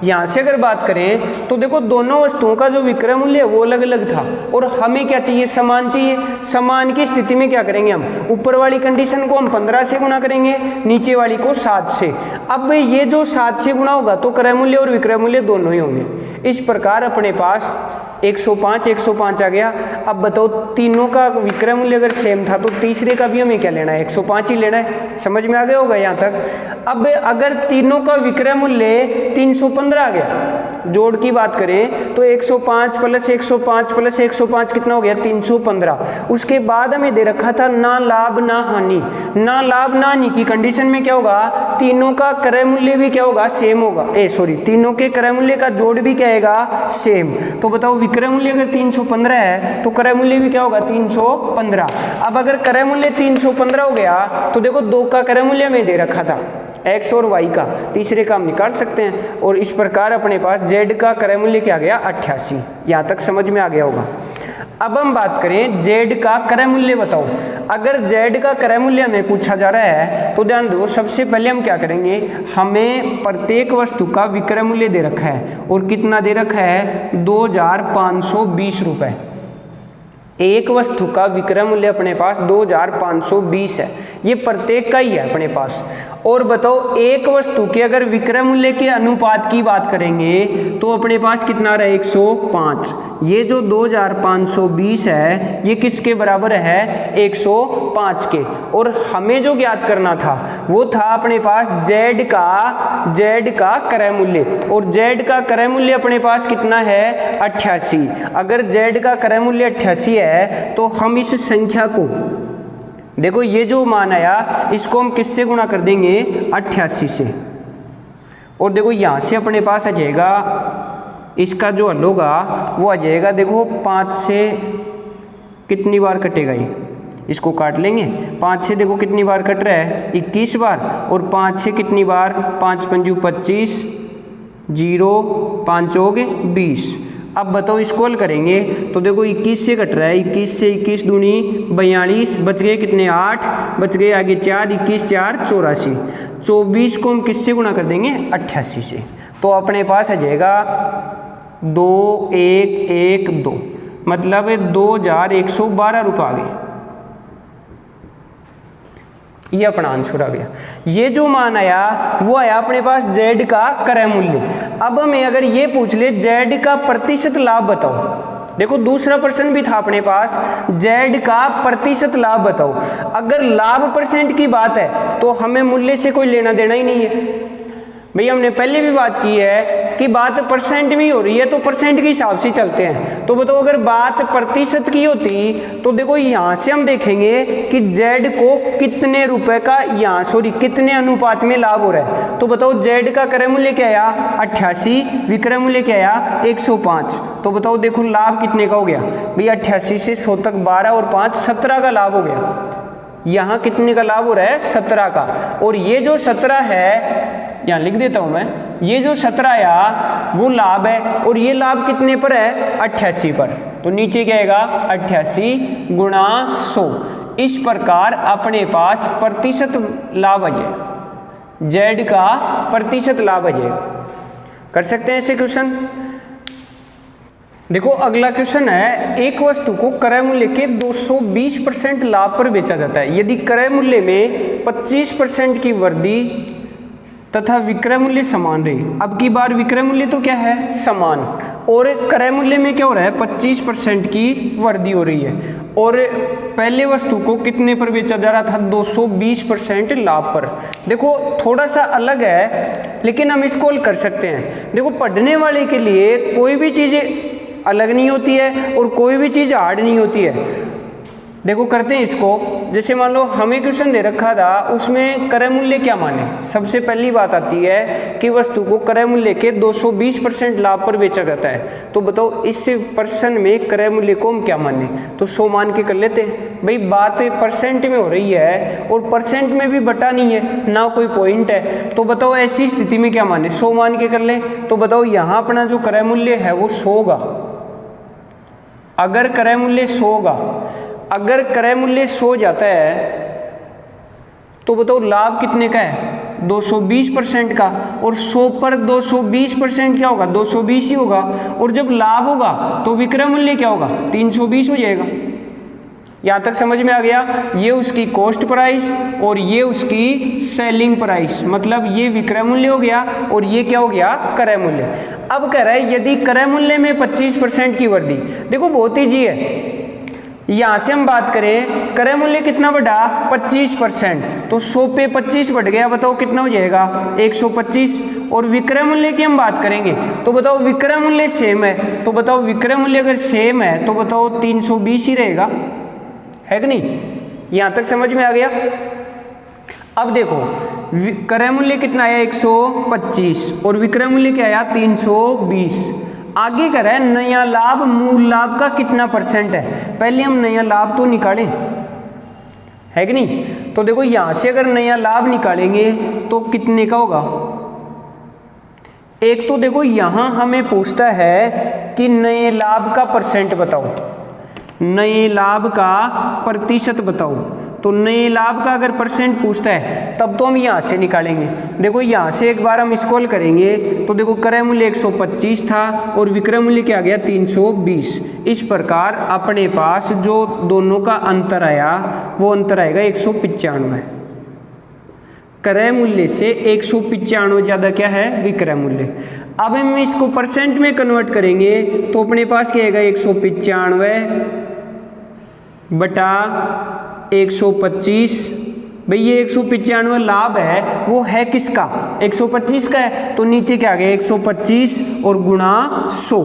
यहाँ से अगर बात करें तो देखो दोनों वस्तुओं का जो विक्रय मूल्य है वो अलग अलग था, और हमें क्या चाहिए समान चाहिए। समान की स्थिति में क्या करेंगे हम, ऊपर वाली कंडीशन को हम 15 से गुणा करेंगे, नीचे वाली को 7 से। अब ये जो 7 से गुणा होगा तो क्रय मूल्य और विक्रय मूल्य दोनों ही होंगे। इस प्रकार अपने पास 105 आ गया। अब बताओ तीनों का विक्रय मूल्य अगर सेम था तो तीसरे का भी हमें क्या लेना है 105 ही लेना है। समझ में आ गया होगा यहाँ तक। अब अगर तीनों का विक्रय मूल्य 315 आ गया, जोड़ की बात करें तो 105 प्लस 105 प्लस 105 कितना हो गया 315। उसके बाद हमें दे रखा था ना लाभ ना हानि, ना लाभ ना हानि की कंडीशन में क्या होगा, तीनों का क्रय मूल्य भी क्या होगा सेम होगा, तीनों के क्रय मूल्य का जोड़ भी क्या आएगा सेम। तो बताओ विक्रय मूल्य अगर 315 है तो क्रय मूल्य भी क्या होगा 315। अब अगर क्रय मूल्य 315 हो गया तो देखो दो का क्रय मूल्य हमें दे रखा था x और y का, तीसरे का हम निकाल सकते हैं, और इस प्रकार अपने पास z का क्रय मूल्य क्या गया 88। यहाँ तक समझ में आ गया होगा। अब हम बात करें z का क्रय मूल्य बताओ। अगर z का क्रय मूल्य हमें पूछा जा रहा है तो ध्यान दो, सबसे पहले हम क्या करेंगे, हमें प्रत्येक वस्तु का विक्रय मूल्य दे रखा है, और कितना दे रखा है 2520 रुपए। एक वस्तु का विक्रय मूल्य अपने पास 2520 है, ये प्रत्येक का ही है अपने पास। और बताओ एक वस्तु के अगर विक्रय मूल्य के अनुपात की बात करेंगे तो अपने पास कितना रहा 105। ये जो 2520 है ये किसके बराबर है 105 के। और हमें जो ज्ञात करना था वो था अपने पास z का क्रय मूल्य, और z का क्रय मूल्य अपने पास कितना है 88। अगर z का क्रय मूल्य 88 है तो हम इस संख्या को देखो, ये जो मान आया इसको हम किससे गुणा कर देंगे 88 से, और देखो यहाँ से अपने पास आ जाएगा, इसका जो हल होगा वो आ जाएगा, देखो 5 से कितनी बार कटेगा ये, इसको काट लेंगे। 5 से देखो कितनी बार कट रहा है 21 बार, और 5 से कितनी बार 5 पंजू 25, 0 5 हो गए 20। अब बताओ इसको हल करेंगे तो देखो 21 से कट रहा है, 21 से 21 दूनी 42, बच गए कितने 8, बच गए आगे 4, 21 4 84। 24 को हम किससे गुणा कर देंगे 88 से, तो अपने पास आ जाएगा 2112, मतलब 2112 रुपये आ गए। ये अपना आंसर आ गया। ये जो मान आया वो आया अपने पास z का क्रय मूल्य। अब हमें अगर ये पूछ ले z का प्रतिशत लाभ बताओ, देखो दूसरा प्रश्न भी था अपने पास, z का प्रतिशत लाभ बताओ। अगर लाभ परसेंट की बात है तो हमें मूल्य से कोई लेना देना ही नहीं है भैया। हमने पहले भी बात की है कि बात परसेंट में हो रही है तो परसेंट के हिसाब से चलते हैं। तो बताओ अगर बात प्रतिशत की होती तो देखो यहाँ से हम देखेंगे कि z को कितने रुपए का कितने अनुपात में लाभ हो रहा है। तो बताओ z का क्रय मूल्य क्या आया 88, विक्रय मूल्य क्या आया 105। तो बताओ देखो लाभ कितने का हो गया भैया 88 से 100 तक 12 और 5 17 का लाभ हो गया। यहाँ कितने का लाभ हो रहा है 17 का, और ये जो 17 है यहाँ लिख देता हूं मैं, ये जो 17 आया वो लाभ है, और ये लाभ कितने पर है 88 पर। तो नीचे क्या आएगा 88 गुणा 100। इस प्रकार अपने पास प्रतिशत लाभ आ जाएगा, जेड का प्रतिशत लाभ आ जाएगा। कर सकते हैं ऐसे क्वेश्चन। देखो अगला क्वेश्चन है, एक वस्तु को क्रय मूल्य के 220% लाभ पर बेचा जाता है। यदि क्रय मूल्य में 25% की वृद्धि तथा विक्रय मूल्य समान रही। अब की बार विक्रय मूल्य तो क्या है, समान, और क्रय मूल्य में क्या हो रहा है, 25% की वृद्धि हो रही है, और पहले वस्तु को कितने पर बेचा जा रहा था, 220% लाभ पर। देखो थोड़ा सा अलग है लेकिन हम इसको हल कर सकते हैं। देखो पढ़ने वाले के लिए कोई भी चीज़ अलग नहीं होती है और कोई भी चीज़ हार्ड नहीं होती है। देखो करते हैं इसको। जैसे मान लो हमें क्वेश्चन दे रखा था, उसमें क्रय मूल्य क्या माने। सबसे पहली बात आती है कि वस्तु को क्रय मूल्य के 220% लाभ पर बेचा जाता है। तो बताओ इस पर्सन में क्रय मूल्य को हम क्या माने, तो 100 मान के कर लेते हैं। भाई बात परसेंट में हो रही है और परसेंट में भी बटा नहीं है ना कोई पॉइंट है, तो बताओ ऐसी स्थिति में क्या माने, 100 मान के कर ले। तो बताओ यहाँ अपना जो क्रय मूल्य है वो 100 होगा। अगर क्रय मूल्य 100 होगा, अगर क्रय मूल्य 100 जाता है तो बताओ लाभ कितने का है, 220% का, और 100 पर 220% क्या होगा, 220 ही होगा। और जब लाभ होगा तो विक्रय मूल्य क्या होगा, 320 हो जाएगा। यहाँ तक समझ में आ गया। ये उसकी कॉस्ट प्राइस और ये उसकी सेलिंग प्राइस, मतलब ये विक्रय मूल्य हो गया और ये क्या हो गया, क्रय मूल्य। अब कह रहा है यदि क्रय मूल्य में 25% की वृद्धि, देखो बहुत ईजी है। यहाँ से हम बात करें, क्रय मूल्य कितना बढ़ा, 25%, तो 100 पे 25 बढ़ गया, बताओ कितना हो जाएगा, 125। और विक्रय मूल्य की हम बात करेंगे तो बताओ विक्रय मूल्य सेम है, तो बताओ विक्रय मूल्य अगर सेम है तो बताओ 320 ही रहेगा, है कि नहीं। यहाँ तक समझ में आ गया। अब देखो क्रय मूल्य कितना आया, 125, और विक्रय मूल्य क्या आया, 320। आगे कह रहा है नया लाभ मूल लाभ का कितना परसेंट है। पहले हम नया लाभ तो निकालें, है कि नहीं। तो देखो यहां से अगर नया लाभ निकालेंगे तो कितने का होगा। एक तो देखो यहां हमें पूछता है कि नए लाभ का परसेंट बताओ, नए लाभ का प्रतिशत बताओ। तो नए लाभ का अगर परसेंट पूछता है तब तो हम यहाँ से निकालेंगे। देखो यहाँ से एक बार हम स्क्रॉल करेंगे तो देखो क्रय मूल्य 125 था और विक्रय मूल्य क्या आ गया, 320। इस प्रकार अपने पास जो दोनों का अंतर आया वो अंतर आएगा 195। क्रय मूल्य से 195 ज़्यादा क्या है, विक्रय मूल्य। अब हम इसको परसेंट में कन्वर्ट करेंगे तो अपने पास क्या आएगा, 195 बटा 125। भाई ये 195 लाभ है, वो है किसका, 125 का है, तो नीचे क्या आ गया, 125 और गुणा 100।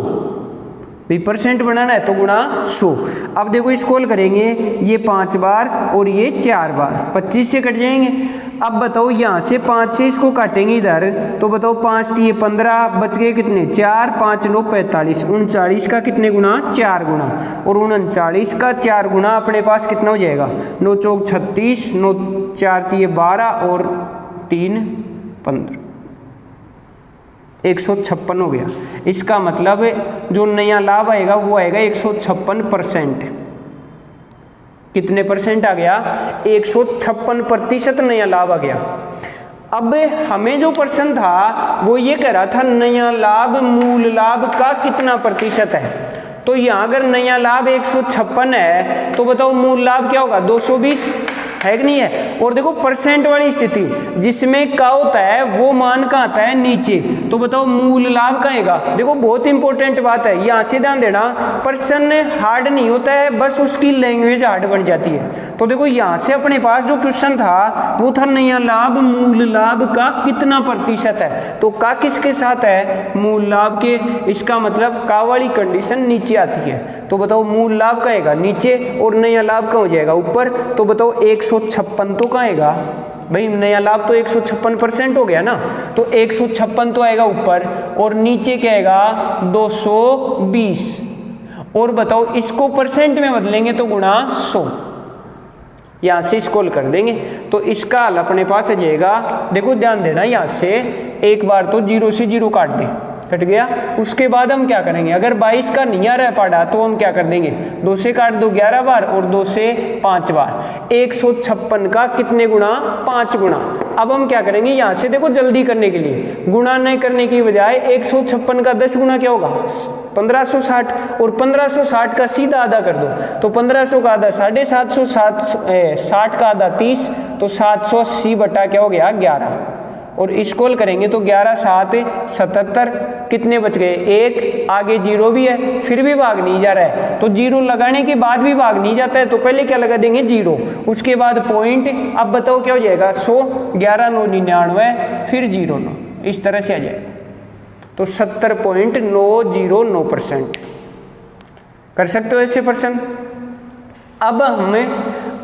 भाई परसेंट बनाना है तो गुणा 100। अब देखो स्क्रॉल करेंगे, ये 5 बार और ये 4 बार, 25 से कट जाएंगे। अब बताओ यहाँ से 5 से इसको काटेंगे इधर, तो बताओ 5 दिए 15, बच गए कितने, 4, 5 9 45, 39 का कितने गुना, 4 गुना, और 39 का 4 गुना अपने पास कितना हो जाएगा, 9 चौक 36, 9 4 दिए 12 और 3 15, 156 हो गया। इसका मतलब जो नया लाभ आएगा वो आएगा 156%। कितने परसेंट आ गया, 156% नया लाभ आ गया। अब हमें जो प्रश्न था वो ये कह रहा था नया लाभ मूल लाभ का कितना प्रतिशत है। तो यहाँ अगर नया लाभ 156 है तो बताओ मूल लाभ क्या होगा, 220, है कि नहीं है। और देखो परसेंट वाली स्थिति जिसमें का होता है वो मान का आता है नीचे, तो बताओ मूल लाभ का आएगा। देखो बहुत इंपॉर्टेंट बात है, यहाँ से ध्यान देना, पर्सन हार्ड नहीं होता है, बस उसकी लैंग्वेज हार्ड बन जाती है। तो देखो यहाँ से अपने पास जो क्वेश्चन था वो था नया लाभ मूल लाभ का कितना प्रतिशत है। तो का किसके साथ है, मूल लाभ के। इसका मतलब का वाली कंडीशन नीचे आती है। तो बताओ मूल लाभ का आएगा नीचे और नया लाभ का हो जाएगा ऊपर। तो बताओ 156 तो का आएगा, भाई नया लाभ तो 156% हो गया ना, तो 156 तो आएगा ऊपर और नीचे क्या आएगा 220। और बताओ इसको परसेंट में बदलेंगे तो गुणा 100, यहाँ से स्क्रॉल कर देंगे तो इसका हल अपने पास आ जाएगा। देखो ध्यान देना, यहाँ से एक बार तो 0 से 0 काट दें, कट गया। उसके बाद हम क्या करेंगे, अगर 22 का नहीं आ रहा है पाड़ा तो हम क्या कर देंगे, 2 से काट दो 11 बार और 2 से 5 बार। 156 का कितने गुना, 5 गुना। अब हम क्या करेंगे, यहाँ से देखो जल्दी करने के लिए गुणा नहीं करने की बजाय 156 का 10 गुना क्या होगा, 1560, और 1560 का सीधा आधा कर दो तो 1500 का आधा 750, 60 का आधा 30, तो 780 बटा क्या हो गया 11, और इसको करेंगे तो 11 7 77, कितने बच गए, 1, आगे जीरो भी है फिर भी भाग नहीं जा रहा है, तो जीरो लगाने के बाद भी भाग नहीं जाता है तो पहले क्या लगा देंगे, जीरो, उसके बाद पॉइंट। अब बताओ क्या हो जाएगा, 100, 11 9 99, फिर 0 9, इस तरह से आ जाएगा, तो 70.909% कर सकते हो ऐसे पर्सन। अब हम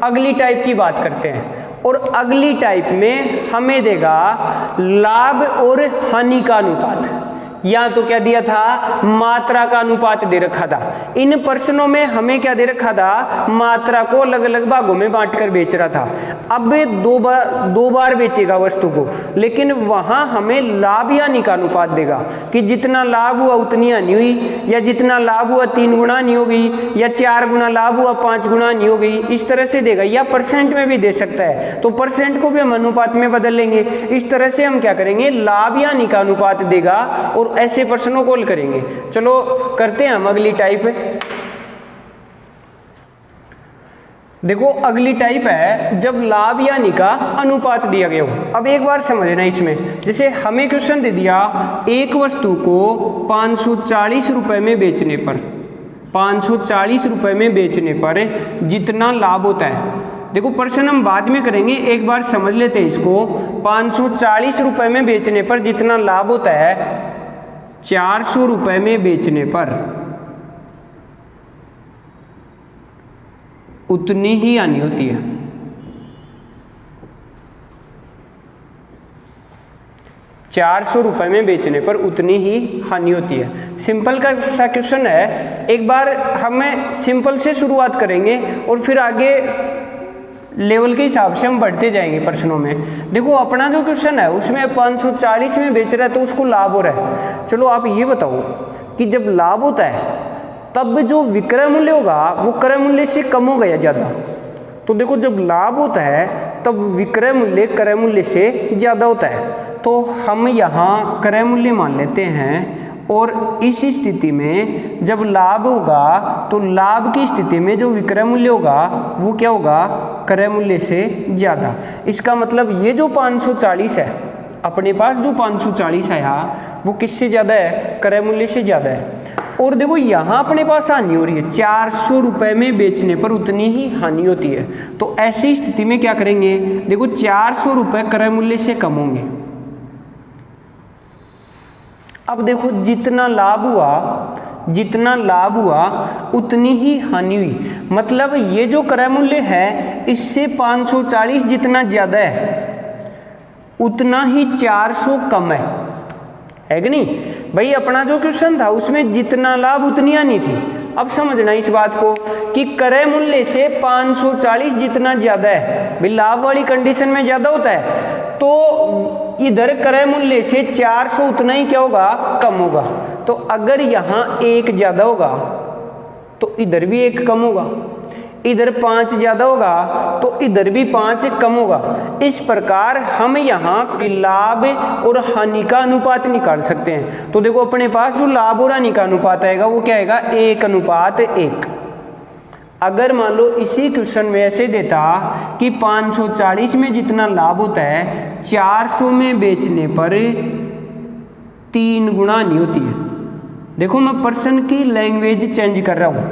अगली टाइप की बात करते हैं, और अगली टाइप में हमें देगा लाभ और हानि का अनुपात, या तो क्या दिया था, मात्रा का अनुपात दे रखा था। इन प्रश्नों में हमें क्या दे रखा था, मात्रा को अलग अलग भागों में बांटकर बेच रहा था। अब दो बार बेचेगा वस्तु को, लेकिन वहां हमें लाभ या हानि का अनुपात देगा कि जितना लाभ हुआ उतनी हानि हुई, या जितना लाभ हुआ 3 गुना हानि हो गई, या 4 गुना लाभ हुआ 5 गुना हानि हो गई, इस तरह से देगा। या परसेंट में भी दे सकता है, तो परसेंट को भी हम अनुपात में बदल लेंगे। इस तरह से हम क्या करेंगे, लाभ या हानि का अनुपात देगा और ऐसे प्रश्नों को हल करेंगे। चलो करते हैं हम अगली टाइप। देखो अगली टाइप है जब लाभ या हानि का अनुपात दिया गया हो। अब एक बार समझना इसमें, जैसे हमें क्वेश्चन दे दिया, एक वस्तु को 540 रुपए में बेचने पर, 540 रुपए में बेचने पर जितना लाभ होता है, देखो प्रश्न हम बाद में करेंगे, एक बार समझ लेते हैं इसको। 540 रुपए में बेचने पर जितना लाभ होता है, 400 रुपए में बेचने पर उतनी ही हानि होती है। 400 रुपए में बेचने पर उतनी ही हानि होती है। सिंपल का सा क्वेश्चन है, एक बार हमें सिंपल से शुरुआत करेंगे और फिर आगे लेवल के हिसाब से हम बढ़ते जाएंगे प्रश्नों में। देखो अपना जो क्वेश्चन है उसमें 540 में बेच रहा है तो उसको लाभ हो रहा है। चलो आप ये बताओ कि जब लाभ होता है तब जो विक्रय मूल्य होगा वो क्रय मूल्य से कम होगा या ज़्यादा। तो देखो जब लाभ होता है तब विक्रय मूल्य क्रय मूल्य से ज़्यादा होता है, तो हम यहाँ क्रय मूल्य मान लेते हैं। और इस स्थिति में जब लाभ होगा तो लाभ की स्थिति में जो विक्रय मूल्य होगा वो क्या होगा, क्रय मूल्य से ज़्यादा। इसका मतलब ये जो 540 है अपने पास, जो 540 आया वो किससे ज़्यादा है, क्रय मूल्य से ज़्यादा है। और देखो यहाँ अपने पास हानि हो रही है, 400 रुपए में बेचने पर उतनी ही हानि होती है। तो ऐसी स्थिति में क्या करेंगे, देखो 400 रुपए क्रय मूल्य से कम होंगे। अब देखो जितना लाभ हुआ उतनी ही हानि हुई। मतलब ये जो क्रय मूल्य है इससे 540 जितना ज़्यादा है उतना ही 400 कम है कि नहीं भाई। अपना जो क्वेश्चन था उसमें जितना लाभ उतनी हानि थी। अब समझना इस बात को कि क्रय मूल्य से 540 जितना ज़्यादा है, भाई लाभ वाली कंडीशन में ज़्यादा होता है, तो इधर क्रय मूल्य से 400 उतना ही क्या होगा, कम होगा। तो अगर यहाँ 1 ज़्यादा होगा तो इधर भी 1 कम होगा, इधर 5 ज़्यादा होगा तो इधर भी 5 कम होगा। इस प्रकार हम यहाँ लाभ और हानि का अनुपात निकाल सकते हैं। तो देखो अपने पास जो लाभ और हानि का अनुपात आएगा वो क्या आएगा, 1:1। अगर मान लो इसी क्वेश्चन में ऐसे देता कि 540 में जितना लाभ होता है 400 में बेचने पर 3 गुना हानि होती है। देखो मैं पर्सन की लैंग्वेज चेंज कर रहा हूँ,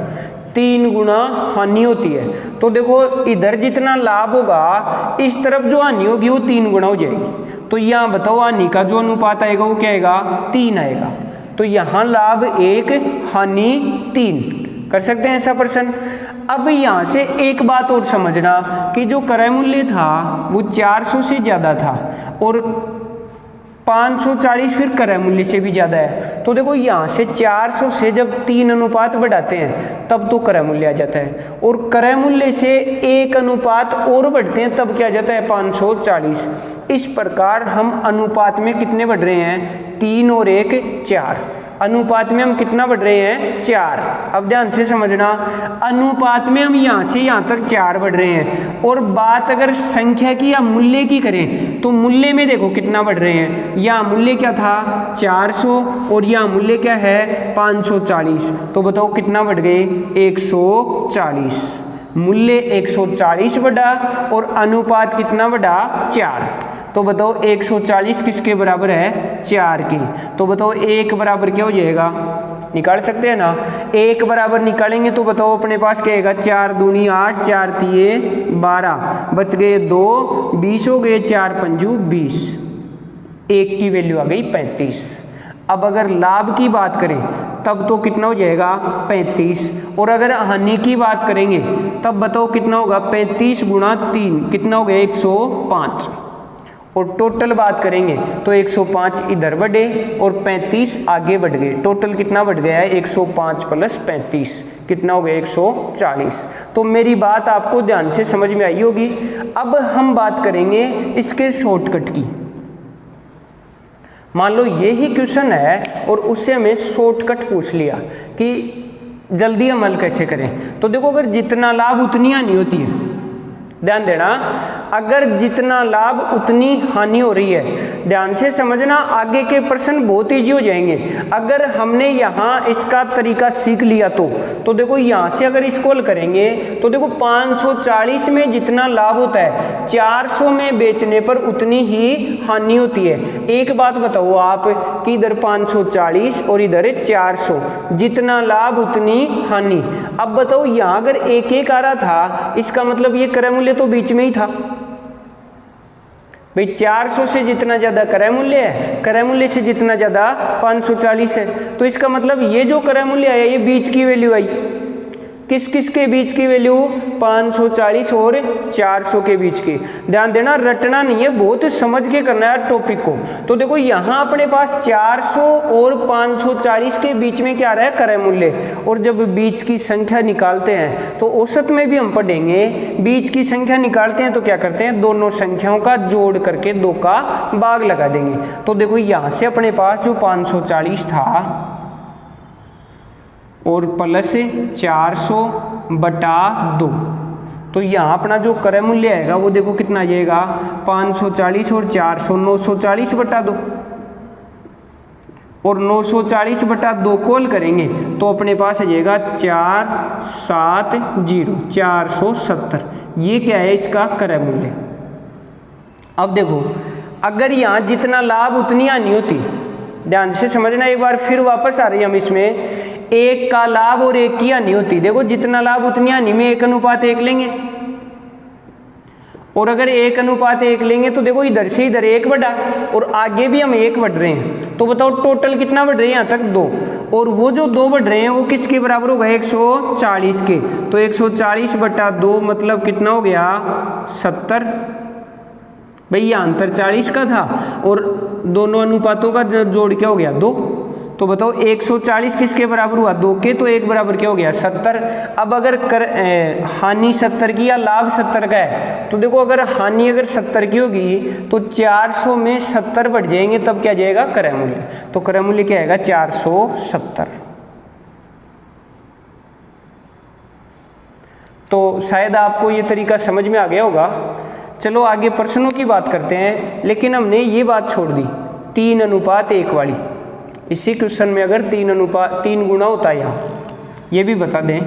3 गुना हानि होती है। तो देखो इधर जितना लाभ होगा इस तरफ जो हानि होगी वो 3 गुना हो जाएगी। तो यहाँ बताओ हानि का जो अनुपात आएगा वो क्या आएगा, 3 आएगा। तो यहाँ लाभ 1 हानि 3 कर सकते हैं ऐसा पर्सन। अब यहाँ से एक बात और समझना कि जो क्रय मूल्य था वो 400 से ज़्यादा था और 540 फिर क्रय मूल्य से भी ज़्यादा है। तो देखो यहाँ से 400 से जब 3 अनुपात बढ़ाते हैं तब तो क्रय मूल्य आ जाता है, और क्रय मूल्य से 1 अनुपात और बढ़ते हैं तब क्या आ जाता है 540। इस प्रकार हम अनुपात में कितने बढ़ रहे हैं, 3 और 1 4। अनुपात में हम कितना बढ़ रहे हैं, 4। अब ध्यान से समझना, अनुपात में हम यहाँ से यहाँ तक 4 बढ़ रहे हैं, और बात अगर संख्या की या मूल्य की करें तो मूल्य में देखो कितना बढ़ रहे हैं। यहाँ मूल्य क्या था 400 और यहाँ मूल्य क्या है 540। तो बताओ कितना बढ़ गए 140। मूल्य 140 बढ़ा और अनुपात कितना बढ़ा 4। तो बताओ 140 किसके बराबर है, 4 की। तो बताओ 1 बराबर क्या हो जाएगा, निकाल सकते हैं ना। 1 बराबर निकालेंगे तो बताओ अपने पास क्या आएगा, 4 दूनी 8, 4 तिये 12, बच गए 2, 20 हो गए, 4 पंजू 20, 1 की वैल्यू आ गई 35। अब अगर लाभ की बात करें तब तो कितना हो जाएगा 35, और अगर हानि की बात करेंगे तब बताओ कितना होगा 35 गुणा 3 कितना हो गया 105, और टोटल बात करेंगे तो 105 इधर बढ़े और 35 आगे बढ़ गए। टोटल कितना बढ़ गया है 105 प्लस 35 कितना हो गया 140। तो मेरी बात आपको ध्यान से समझ में आई होगी। अब हम बात करेंगे इसके शॉर्टकट की। मान लो यही क्वेश्चन है और उससे हमें शॉर्टकट पूछ लिया कि जल्दी अमल कैसे करें। तो देखो अगर जितना लाभ उतनी हानि होती है, ध्यान देना, अगर जितना लाभ उतनी हानि हो रही है, ध्यान से समझना, आगे के प्रश्न बहुत ईजी हो जाएंगे अगर हमने यहाँ इसका तरीका सीख लिया तो देखो यहाँ से अगर इसको हल करेंगे तो देखो 540 में जितना लाभ होता है 400 में बेचने पर उतनी ही हानि होती है। एक बात बताओ आप कि इधर 540 और इधर 400, जितना लाभ उतनी हानि। अब बताओ यहाँ अगर एक एक आ रहा था, इसका मतलब ये क्रय मूल्य तो बीच में ही था भाई। 400 से जितना ज्यादा क्रय मूल्य है, क्रय मूल्य से जितना ज्यादा 540 है, तो इसका मतलब ये जो क्रय मूल्य है ये बीच की वैल्यू आई। किस किस के बीच की वैल्यू, 540 और 400 के बीच की। ध्यान देना, रटना नहीं है, बहुत समझ के करना है टॉपिक को। तो देखो यहाँ अपने पास 400 और 540 के बीच में क्या आ रहा है, क्रय मूल्य। और जब बीच की संख्या निकालते हैं तो औसत में भी हम पढ़ेंगे, बीच की संख्या निकालते हैं तो क्या करते हैं, दोनों संख्याओं का जोड़ करके 2 का भाग लगा देंगे। तो देखो यहाँ से अपने पास जो 540 था और प्लस 400 बटा 2, तो यहाँ अपना जो क्रय मूल्य आएगा वो देखो कितना आ जाएगा 540 और 400, 940 बटा 2, और 940 बटा 2 को हल करेंगे तो अपने पास आ जाएगा 470, 470। ये क्या है, इसका क्रय मूल्य। अब देखो अगर यहाँ जितना लाभ उतनी हानि होती, ध्यान से समझना, एक बार फिर वापस आ रही है हम इसमें, 1 का लाभ और 1 की हानि होती। देखो जितना लाभ उतनी हानि में 1 अनुपात 1 लेंगे, और अगर 1 अनुपात 1 लेंगे तो देखो इधर से इधर 1 बढ़ा और आगे भी हम 1 बढ़ रहे हैं। तो बताओ टोटल कितना बढ़ रहे हैं, यहाँ तक 2, और वो जो 2 बढ़ रहे हैं वो किसके बराबर होगा, 140 के। तो 140 बटा 2 मतलब कितना हो गया 70। भैया अंतर 40 का था और दोनों अनुपातों का जोड़ क्या हो गया 2। तो बताओ 140 किसके बराबर हुआ, 2 के। तो 1 बराबर क्या हो गया 70। अब अगर हानि 70 की या लाभ 70 का है तो देखो अगर हानि अगर 70 की होगी तो 400 में 70 बढ़ जाएंगे, तब क्या जाएगा क्रय मूल्य। तो क्रय मूल्य क्या आएगा 470। तो शायद आपको ये तरीका समझ में आ गया होगा। चलो आगे प्रश्नों की बात करते हैं, लेकिन हमने ये बात छोड़ दी 3 अनुपात 1 वाली। इसी क्वेश्चन में अगर 3 गुना होता है, यहाँ ये भी बता दें,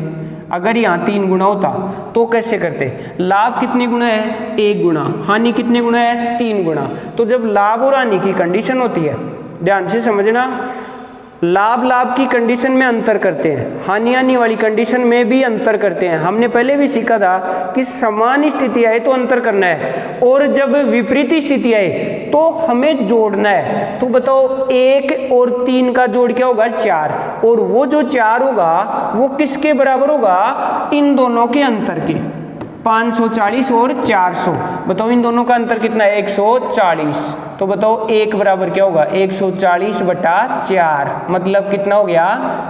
अगर यहाँ 3 गुना होता तो कैसे करते। लाभ कितने गुना है, 1 गुना, हानि कितने गुना है, 3 गुना। तो जब लाभ और हानि की कंडीशन होती है, ध्यान से समझना, लाभ की कंडीशन में अंतर करते हैं, हानि वाली कंडीशन में भी अंतर करते हैं। हमने पहले भी सीखा था कि समान स्थिति आए तो अंतर करना है, और जब विपरीत स्थिति आए तो हमें जोड़ना है। तो बताओ 1 और 3 का जोड़ क्या होगा 4, और वो जो 4 होगा वो किसके बराबर होगा, इन दोनों के अंतर के। 540 और 400, बताओ इन दोनों का अंतर कितना है 140। तो बताओ 1 बराबर क्या होगा 140/4, मतलब कितना हो गया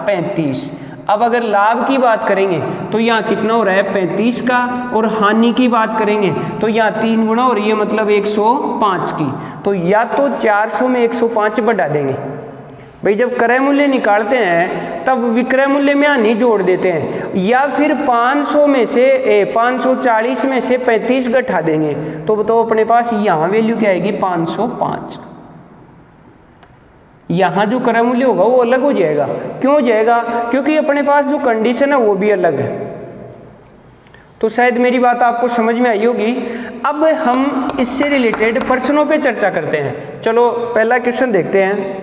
35। अब अगर लाभ की बात करेंगे तो यहाँ कितना हो रहा है 35 का, और हानि की बात करेंगे तो यहाँ 3 गुना हो रही है, मतलब 105 की। तो या तो 400 में 105 बढ़ा देंगे, भाई जब क्रय मूल्य निकालते हैं तब विक्रय मूल्य में हानि जोड़ देते हैं, या फिर 540 में से 35 घटा देंगे। तो बताओ अपने पास यहाँ वैल्यू क्या आएगी 505। यहाँ जो क्रय मूल्य होगा वो अलग हो जाएगा। क्यों हो जाएगा? क्योंकि अपने पास जो कंडीशन है वो भी अलग है। तो शायद मेरी बात आपको समझ में आई होगी। अब हम इससे रिलेटेड प्रश्नों पे चर्चा करते हैं। चलो पहला क्वेश्चन देखते हैं।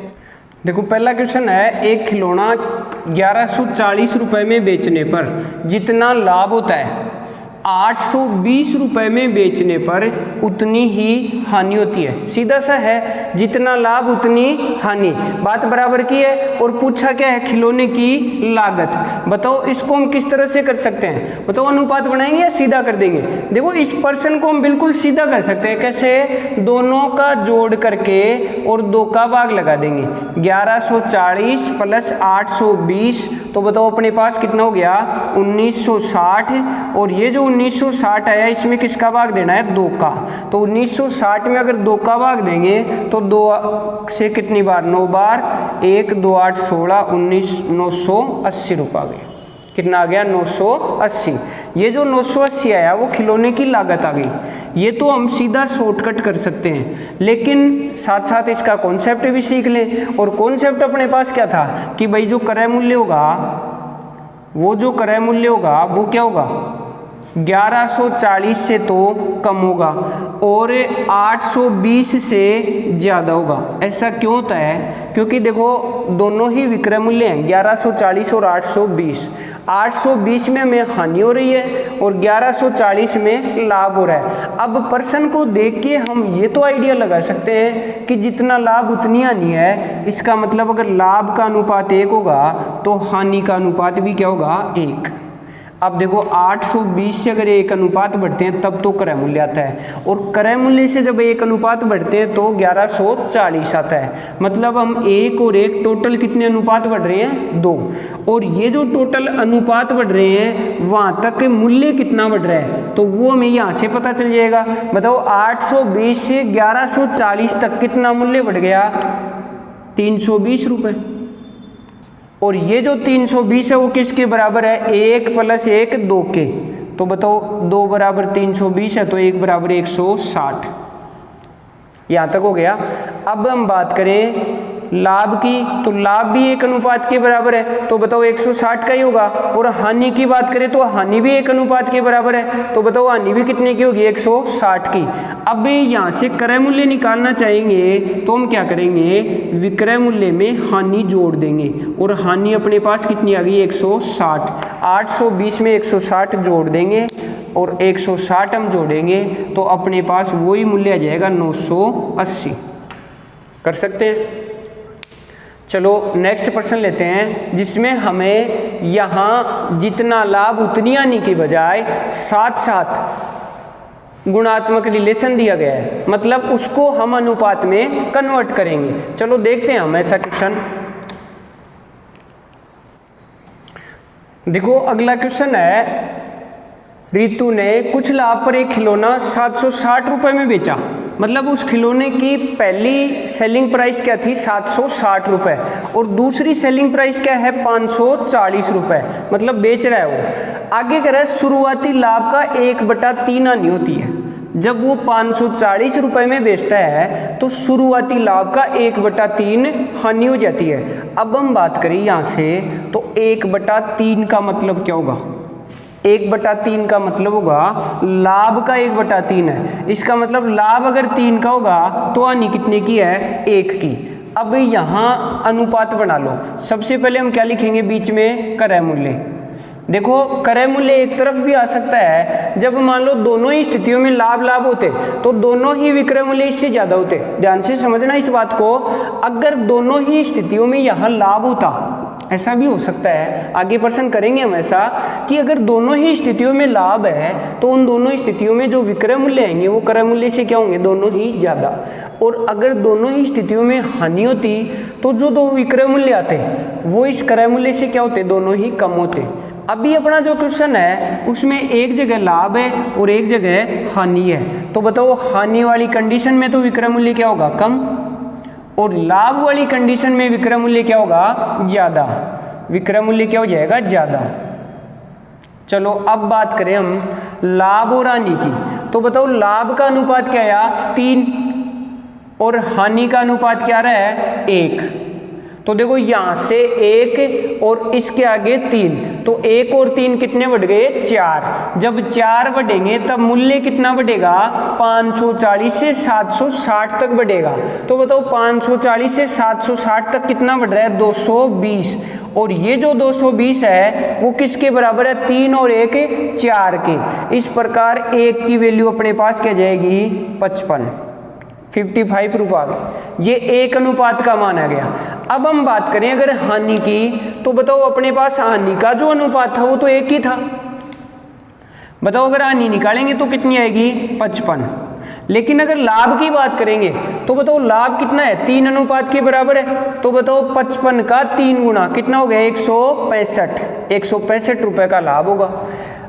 देखो पहला क्वेश्चन है, एक खिलौना 1140 रुपए में बेचने पर जितना लाभ होता है 820 रुपए में बेचने पर उतनी ही हानि होती है। सीधा सा है, जितना लाभ उतनी हानि, बात बराबर की है। और पूछा क्या है खिलौने की लागत। बताओ इसको हम किस तरह से कर सकते हैं? बताओ अनुपात बनाएंगे या सीधा कर देंगे? देखो इस प्रश्न को हम बिल्कुल सीधा कर सकते हैं। कैसे? दोनों का जोड़ करके और 2 का भाग लगा देंगे। 1140 प्लस 820, तो बताओ अपने पास कितना हो गया 1960। और ये जो 1960 आया इसमें किसका भाग देना है 2 का। तो 1960 में अगर 2 का भाग देंगे तो 2 से कितनी बार 9 बार, 1 2 8 16 19 980 रुपये आ गया। कितना आ गया 980। ये जो 980 आया वो खिलौने की लागत आ गई। ये तो हम सीधा शॉर्टकट कर सकते हैं, लेकिन साथ साथ इसका कॉन्सेप्ट भी सीख लें। और कॉन्सेप्ट अपने पास क्या था कि भाई जो क्रय मूल्य होगा वो क्या होगा 1140 से तो कम होगा और 820 से ज़्यादा होगा। ऐसा क्यों होता है? क्योंकि देखो दोनों ही विक्रय मूल्य हैं 1140 और 820। 820 में हमें हानि हो रही है और 1140 में लाभ हो रहा है। अब प्रश्न को देख के हम ये तो आइडिया लगा सकते हैं कि जितना लाभ उतनी हानि है। इसका मतलब अगर लाभ का अनुपात 1 होगा तो हानि का अनुपात भी क्या होगा 1। अब देखो 820 से अगर 1 अनुपात बढ़ते हैं तब तो क्रय मूल्य आता है, और क्रय मूल्य से जब 1 अनुपात बढ़ते हैं तो 1140 आता है। मतलब हम 1 और 1 टोटल कितने अनुपात बढ़ रहे हैं 2। और ये जो टोटल अनुपात बढ़ रहे हैं वहाँ तक मूल्य कितना बढ़ रहा है तो वो हमें यहाँ से पता चल जाएगा। बताओ 820 से 1140 तक कितना मूल्य बढ़ गया 320 रुपये। और ये जो 320 है वो किसके बराबर है 1 + 1 2 के। तो बताओ 2 बराबर 320 है तो 1 बराबर 160। यहाँ तक हो गया। अब हम बात करें लाभ की, तो लाभ भी 1 अनुपात के बराबर है। तो बताओ 160 का ही होगा। और हानि की बात करें तो हानि भी 1 अनुपात के बराबर है। तो बताओ हानि भी कितने की होगी 160 की। अब यहाँ से क्रय मूल्य निकालना चाहेंगे तो हम क्या करेंगे विक्रय मूल्य में हानि जोड़ देंगे। और हानि अपने पास कितनी आ गई 160। 820 में 160 जोड़ देंगे और 160 हम जोड़ेंगे तो अपने पास वही मूल्य आ जाएगा 980। कर सकते हैं। चलो नेक्स्ट प्रश्न लेते हैं, जिसमें हमें यहाँ जितना लाभ उतनी हानि के बजाय साथ साथ गुणात्मक रिलेशन दिया गया है। मतलब उसको हम अनुपात में कन्वर्ट करेंगे। चलो देखते हैं हम ऐसा क्वेश्चन। देखो अगला क्वेश्चन है, रितु ने कुछ लाभ पर एक खिलौना 760 रुपये में बेचा। मतलब उस खिलौने की पहली सेलिंग प्राइस क्या थी 760 रुपये और दूसरी सेलिंग प्राइस क्या है 540 रुपये। मतलब बेच रहा है वो। आगे कह रहा है शुरुआती लाभ का 1/3 हानि होती है। जब वो 540 रुपये में बेचता है तो शुरुआती लाभ का 1/3 हानि हो जाती है। अब हम बात करें यहाँ से तो 1/3 का मतलब क्या होगा 1/3 का मतलब होगा लाभ का 1/3 है। इसका मतलब लाभ अगर 3 का होगा तो हानि कितने की है 1 की। अब यहाँ अनुपात बना लो। सबसे पहले हम क्या लिखेंगे बीच में क्रय मूल्य। देखो क्रय मूल्य एक तरफ भी आ सकता है। जब मान लो दोनों ही स्थितियों में लाभ होते तो दोनों ही विक्रय मूल्य इससे ज्यादा होते। ध्यान से समझना इस बात को। अगर दोनों ही स्थितियों में यहाँ लाभ होता ऐसा भी हो सकता है, आगे प्रश्न करेंगे हम ऐसा कि अगर दोनों ही स्थितियों में लाभ है तो उन दोनों स्थितियों में जो विक्रय मूल्य आएंगे वो क्रय मूल्य से क्या होंगे, दोनों ही ज़्यादा। और अगर दोनों ही स्थितियों में हानि होती तो जो दो विक्रय मूल्य आते वो इस क्रय मूल्य से क्या होते, दोनों ही कम होते। अभी अपना जो क्वेश्चन है उसमें एक जगह लाभ है और एक जगह हानि है, तो बताओ हानि वाली कंडीशन में तो विक्रय मूल्य क्या होगा, कम, और लाभ वाली कंडीशन में विक्रय मूल्य क्या होगा, ज़्यादा। विक्रय मूल्य क्या हो जाएगा, ज़्यादा। चलो अब बात करें हम लाभ और हानि की, तो बताओ लाभ का अनुपात क्या आया, 3, और हानि का अनुपात क्या रहा है, 1। तो देखो यहाँ से 1 और इसके आगे 3, तो 1 और 3 कितने बढ़ गए, 4। जब 4 बढ़ेंगे तब मूल्य कितना बढ़ेगा, 540 से 760 तक बढ़ेगा। तो बताओ 540 से 760 तक कितना बढ़ रहा है, 220। और ये जो 220 है वो किसके बराबर है, 3 और 1 4 के। इस प्रकार 1 की वैल्यू अपने पास क्या जाएगी, 55 रुपये आ गए। ये 1 अनुपात का माना गया। अब हम बात करें अगर हानि की, तो बताओ अपने पास हानि का जो अनुपात था वो तो 1 ही था। बताओ अगर हानि निकालेंगे तो कितनी आएगी, 55। लेकिन अगर लाभ की बात करेंगे तो बताओ लाभ कितना है, 3 अनुपात के बराबर है। तो बताओ 55 का 3 गुना कितना हो गया, 165 रुपए का लाभ होगा।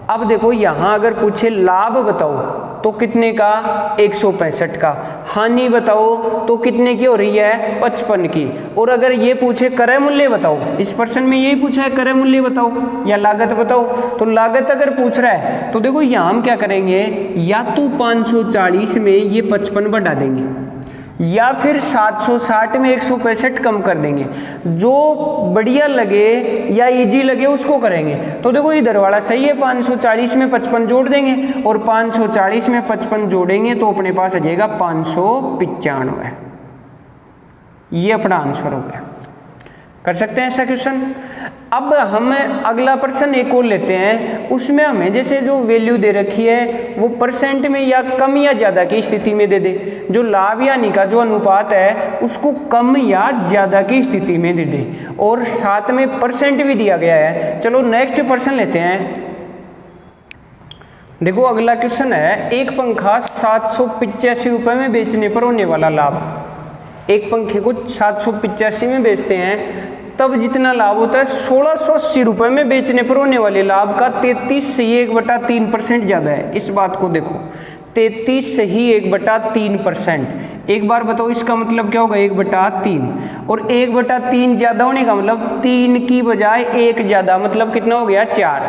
अब देखो यहाँ अगर पूछे लाभ बताओ तो कितने का, 165 का। हानि बताओ तो कितने की हो रही है, 55 की। और अगर ये पूछे क्रय मूल्य बताओ, इस प्रश्न में यही पूछा है क्रय मूल्य बताओ या लागत बताओ, तो लागत अगर पूछ रहा है तो देखो यहाँ हम क्या करेंगे, या तो 540 में ये 55 बढ़ा देंगे या फिर 760 में 165 कम कर देंगे। जो बढ़िया लगे या इजी लगे उसको करेंगे। तो देखो इधर वाला सही है, 540 में 55 जोड़ देंगे और 540 में 55 जोड़ेंगे तो अपने पास आ जाएगा 595। ये अपना आंसर हो गया। कर सकते हैं ऐसा क्वेश्चन। अब हम अगला प्रश्न एक और लेते हैं, उसमें हमें जैसे जो वैल्यू दे रखी है वो परसेंट में या कम या ज़्यादा की स्थिति में दे दे, जो लाभ या हानि का जो अनुपात है उसको कम या ज़्यादा की स्थिति में दे दे, और साथ में परसेंट भी दिया गया है। चलो नेक्स्ट प्रश्न लेते हैं। देखो अगला क्वेश्चन है, एक पंखा 785 रुपये में बेचने पर होने वाला लाभ। एक पंखे को 785 में बेचते हैं तब जितना लाभ होता है 1680 रुपये में बेचने पर होने वाले लाभ का 33 से 1/3% ज़्यादा है। इस बात को देखो, 33 से ही 1/3%। एक बार बताओ इसका मतलब क्या होगा, 1/3। और 1/3 ज़्यादा होने का मतलब 3 की बजाय 1 ज़्यादा, मतलब कितना हो गया, 4।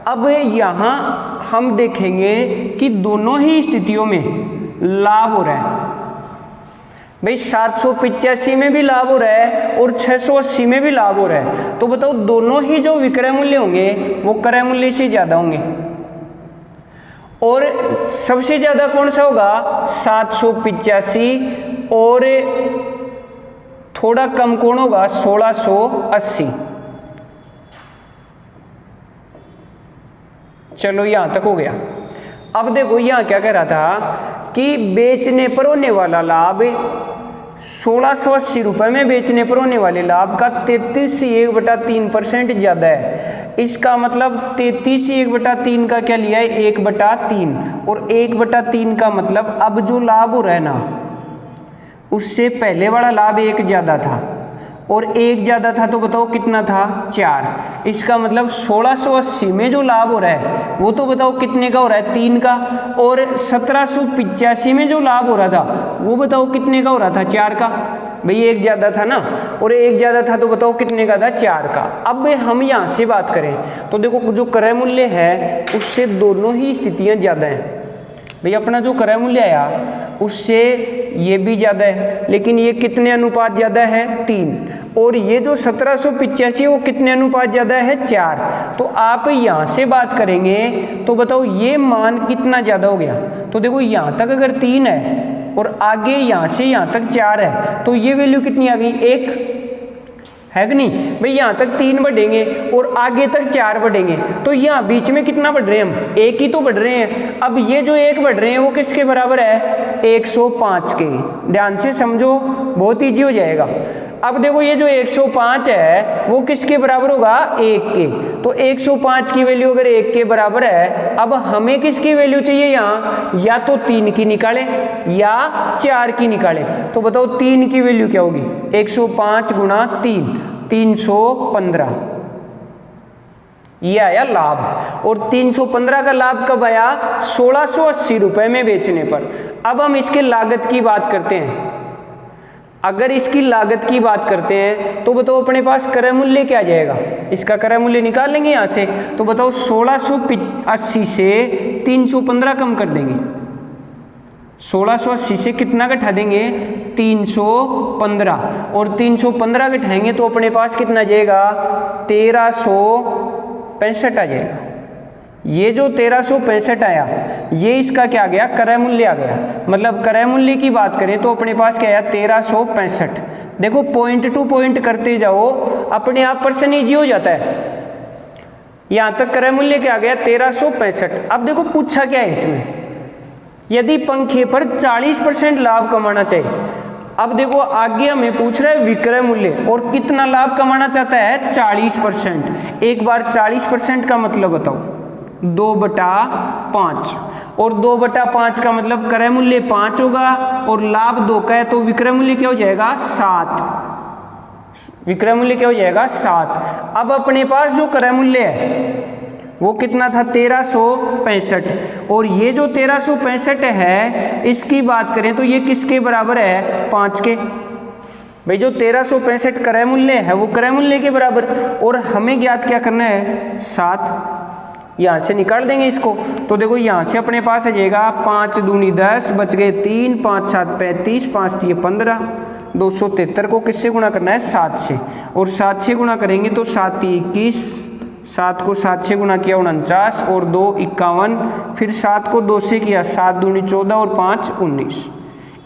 अब यहाँ हम देखेंगे कि दोनों ही स्थितियों में लाभ हो रहा है। भाई 785 में भी लाभ हो रहा है और 680 में भी लाभ हो रहा है, तो बताओ दोनों ही जो विक्रय मूल्य होंगे वो क्रय मूल्य से ज्यादा होंगे। और सबसे ज्यादा कौन सा होगा, 785, और थोड़ा कम कौन होगा, 1680। चलो यहां तक हो गया। अब देखो यहां क्या कह रहा था कि बेचने पर होने वाला लाभ 1680 रुपये में बेचने पर होने वाले लाभ का 33 से 1/3% ज़्यादा है। इसका मतलब 33 से 1/3 का क्या लिया है, 1/3। और 1/3 का मतलब अब जो लाभ हो रहा है ना उससे पहले वाला लाभ 1 ज़्यादा था, और 1 ज़्यादा था तो बताओ कितना था, 4। इसका मतलब 1680 में जो लाभ हो रहा है वो तो बताओ कितने का हो रहा है, 3 का। और 1785 में जो लाभ हो रहा था वो बताओ कितने का हो रहा था, 4 का। भाई 1 ज़्यादा था ना, और 1 ज़्यादा था तो बताओ कितने का था, 4 का। अब हम यहाँ से बात करें तो देखो जो क्रय मूल्य है उससे दोनों ही स्थितियाँ ज़्यादा हैं। भाई अपना जो क्रय मूल्य आया उससे ये भी ज़्यादा है, लेकिन ये कितने अनुपात ज़्यादा है, 3। और ये जो 1785 वो कितने अनुपात ज़्यादा है, 4। तो आप यहाँ से बात करेंगे तो बताओ ये मान कितना ज़्यादा हो गया। तो देखो यहाँ तक अगर 3 है और आगे यहाँ से यहाँ तक 4 है तो ये वैल्यू कितनी आ गई, 1 है कि नहीं। भाई यहाँ तक 3 बढ़ेंगे और आगे तक 4 बढ़ेंगे, तो यहाँ बीच में कितना बढ़ रहे हैं हम, 1 ही तो बढ़ रहे हैं। अब ये जो 1 बढ़ रहे हैं वो किसके बराबर है, 105 के। ध्यान से समझो, बहुत ईजी हो जाएगा। अब देखो ये जो 105 है वो किसके बराबर होगा, 1 के। तो 105 की वैल्यू अगर 1 के बराबर है, अब हमें किसकी वैल्यू चाहिए यहाँ, या तो 3 की निकाले या 4 की निकाले। तो बताओ 3 की वैल्यू क्या होगी, 105 गुणा 3, 315, ये आया लाभ। और 315 का लाभ कब आया, 1680 रुपए में बेचने पर। अब हम इसके लागत की बात करते हैं। अगर इसकी लागत की बात करते हैं तो बताओ अपने पास क्रय मूल्य क्या आ जाएगा, इसका क्रय मूल्य निकाल लेंगे यहाँ से। तो बताओ 1680 से 315 कम कर देंगे, 1680 से कितना घटा देंगे, 315, और 315 घटाएंगे तो अपने पास कितना जाएगा, 1365 आ जाएगा। ये जो 1365 आया, ये इसका क्या आ गया, क्रय मूल्य आ गया। मतलब क्रय मूल्य की बात करें तो अपने पास क्या आया, 1365। देखो पॉइंट टू पॉइंट करते जाओ, अपने आप पर्सन ईजी हो जाता है। यहां तक क्रय मूल्य क्या आ गया, 1365। अब देखो पूछा क्या है इसमें, यदि पंखे पर 40% लाभ कमाना चाहिए। अब देखो आगे हमें पूछ रहा है विक्रय मूल्य, और कितना लाभ कमाना चाहता है, 40%। एक बार 40% का मतलब बताओ, 2/5, और 2/5 का मतलब क्रय मूल्य 5 होगा और लाभ 2 का है, तो विक्रय मूल्य क्या हो जाएगा, 7। विक्रय मूल्य क्या हो जाएगा, 7। अब अपने पास जो क्रय मूल्य है वो कितना था, 1365, और ये जो 1365 है इसकी बात करें तो ये किसके बराबर है, 5 के। भाई जो 1365 क्रय मूल्य है वो क्रय मूल्य के बराबर, और हमें ज्ञात क्या करना है, 7। यहाँ से निकाल देंगे इसको। तो देखो यहाँ से अपने पास आ जाएगा 5 दूनी 10, बच गए 3, 5 7 35, 5 3 15, 273 को किससे गुणा करना है, 7 से, और 7 से गुणा करेंगे तो 7 21, 7 को 7 से गुणा किया 49, और 2 51, फिर 7 को 2 से किया, 7 दूनी 14 और 5 19,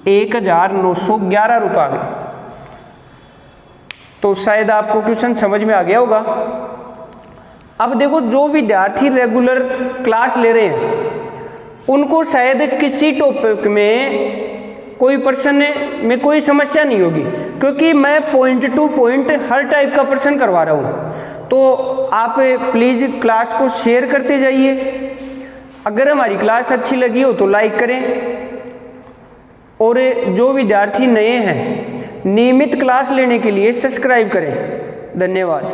1911 रुपये आ गए। तो शायद आपको क्वेश्चन समझ में आ गया होगा। अब देखो जो विद्यार्थी रेगुलर क्लास ले रहे हैं उनको शायद किसी टॉपिक में कोई प्रश्न में कोई समस्या नहीं होगी, क्योंकि मैं पॉइंट टू पॉइंट हर टाइप का प्रश्न करवा रहा हूँ। तो आप प्लीज़ क्लास को शेयर करते जाइए। अगर हमारी क्लास अच्छी लगी हो तो लाइक करें, और जो विद्यार्थी नए हैं नियमित क्लास लेने के लिए सब्सक्राइब करें। धन्यवाद।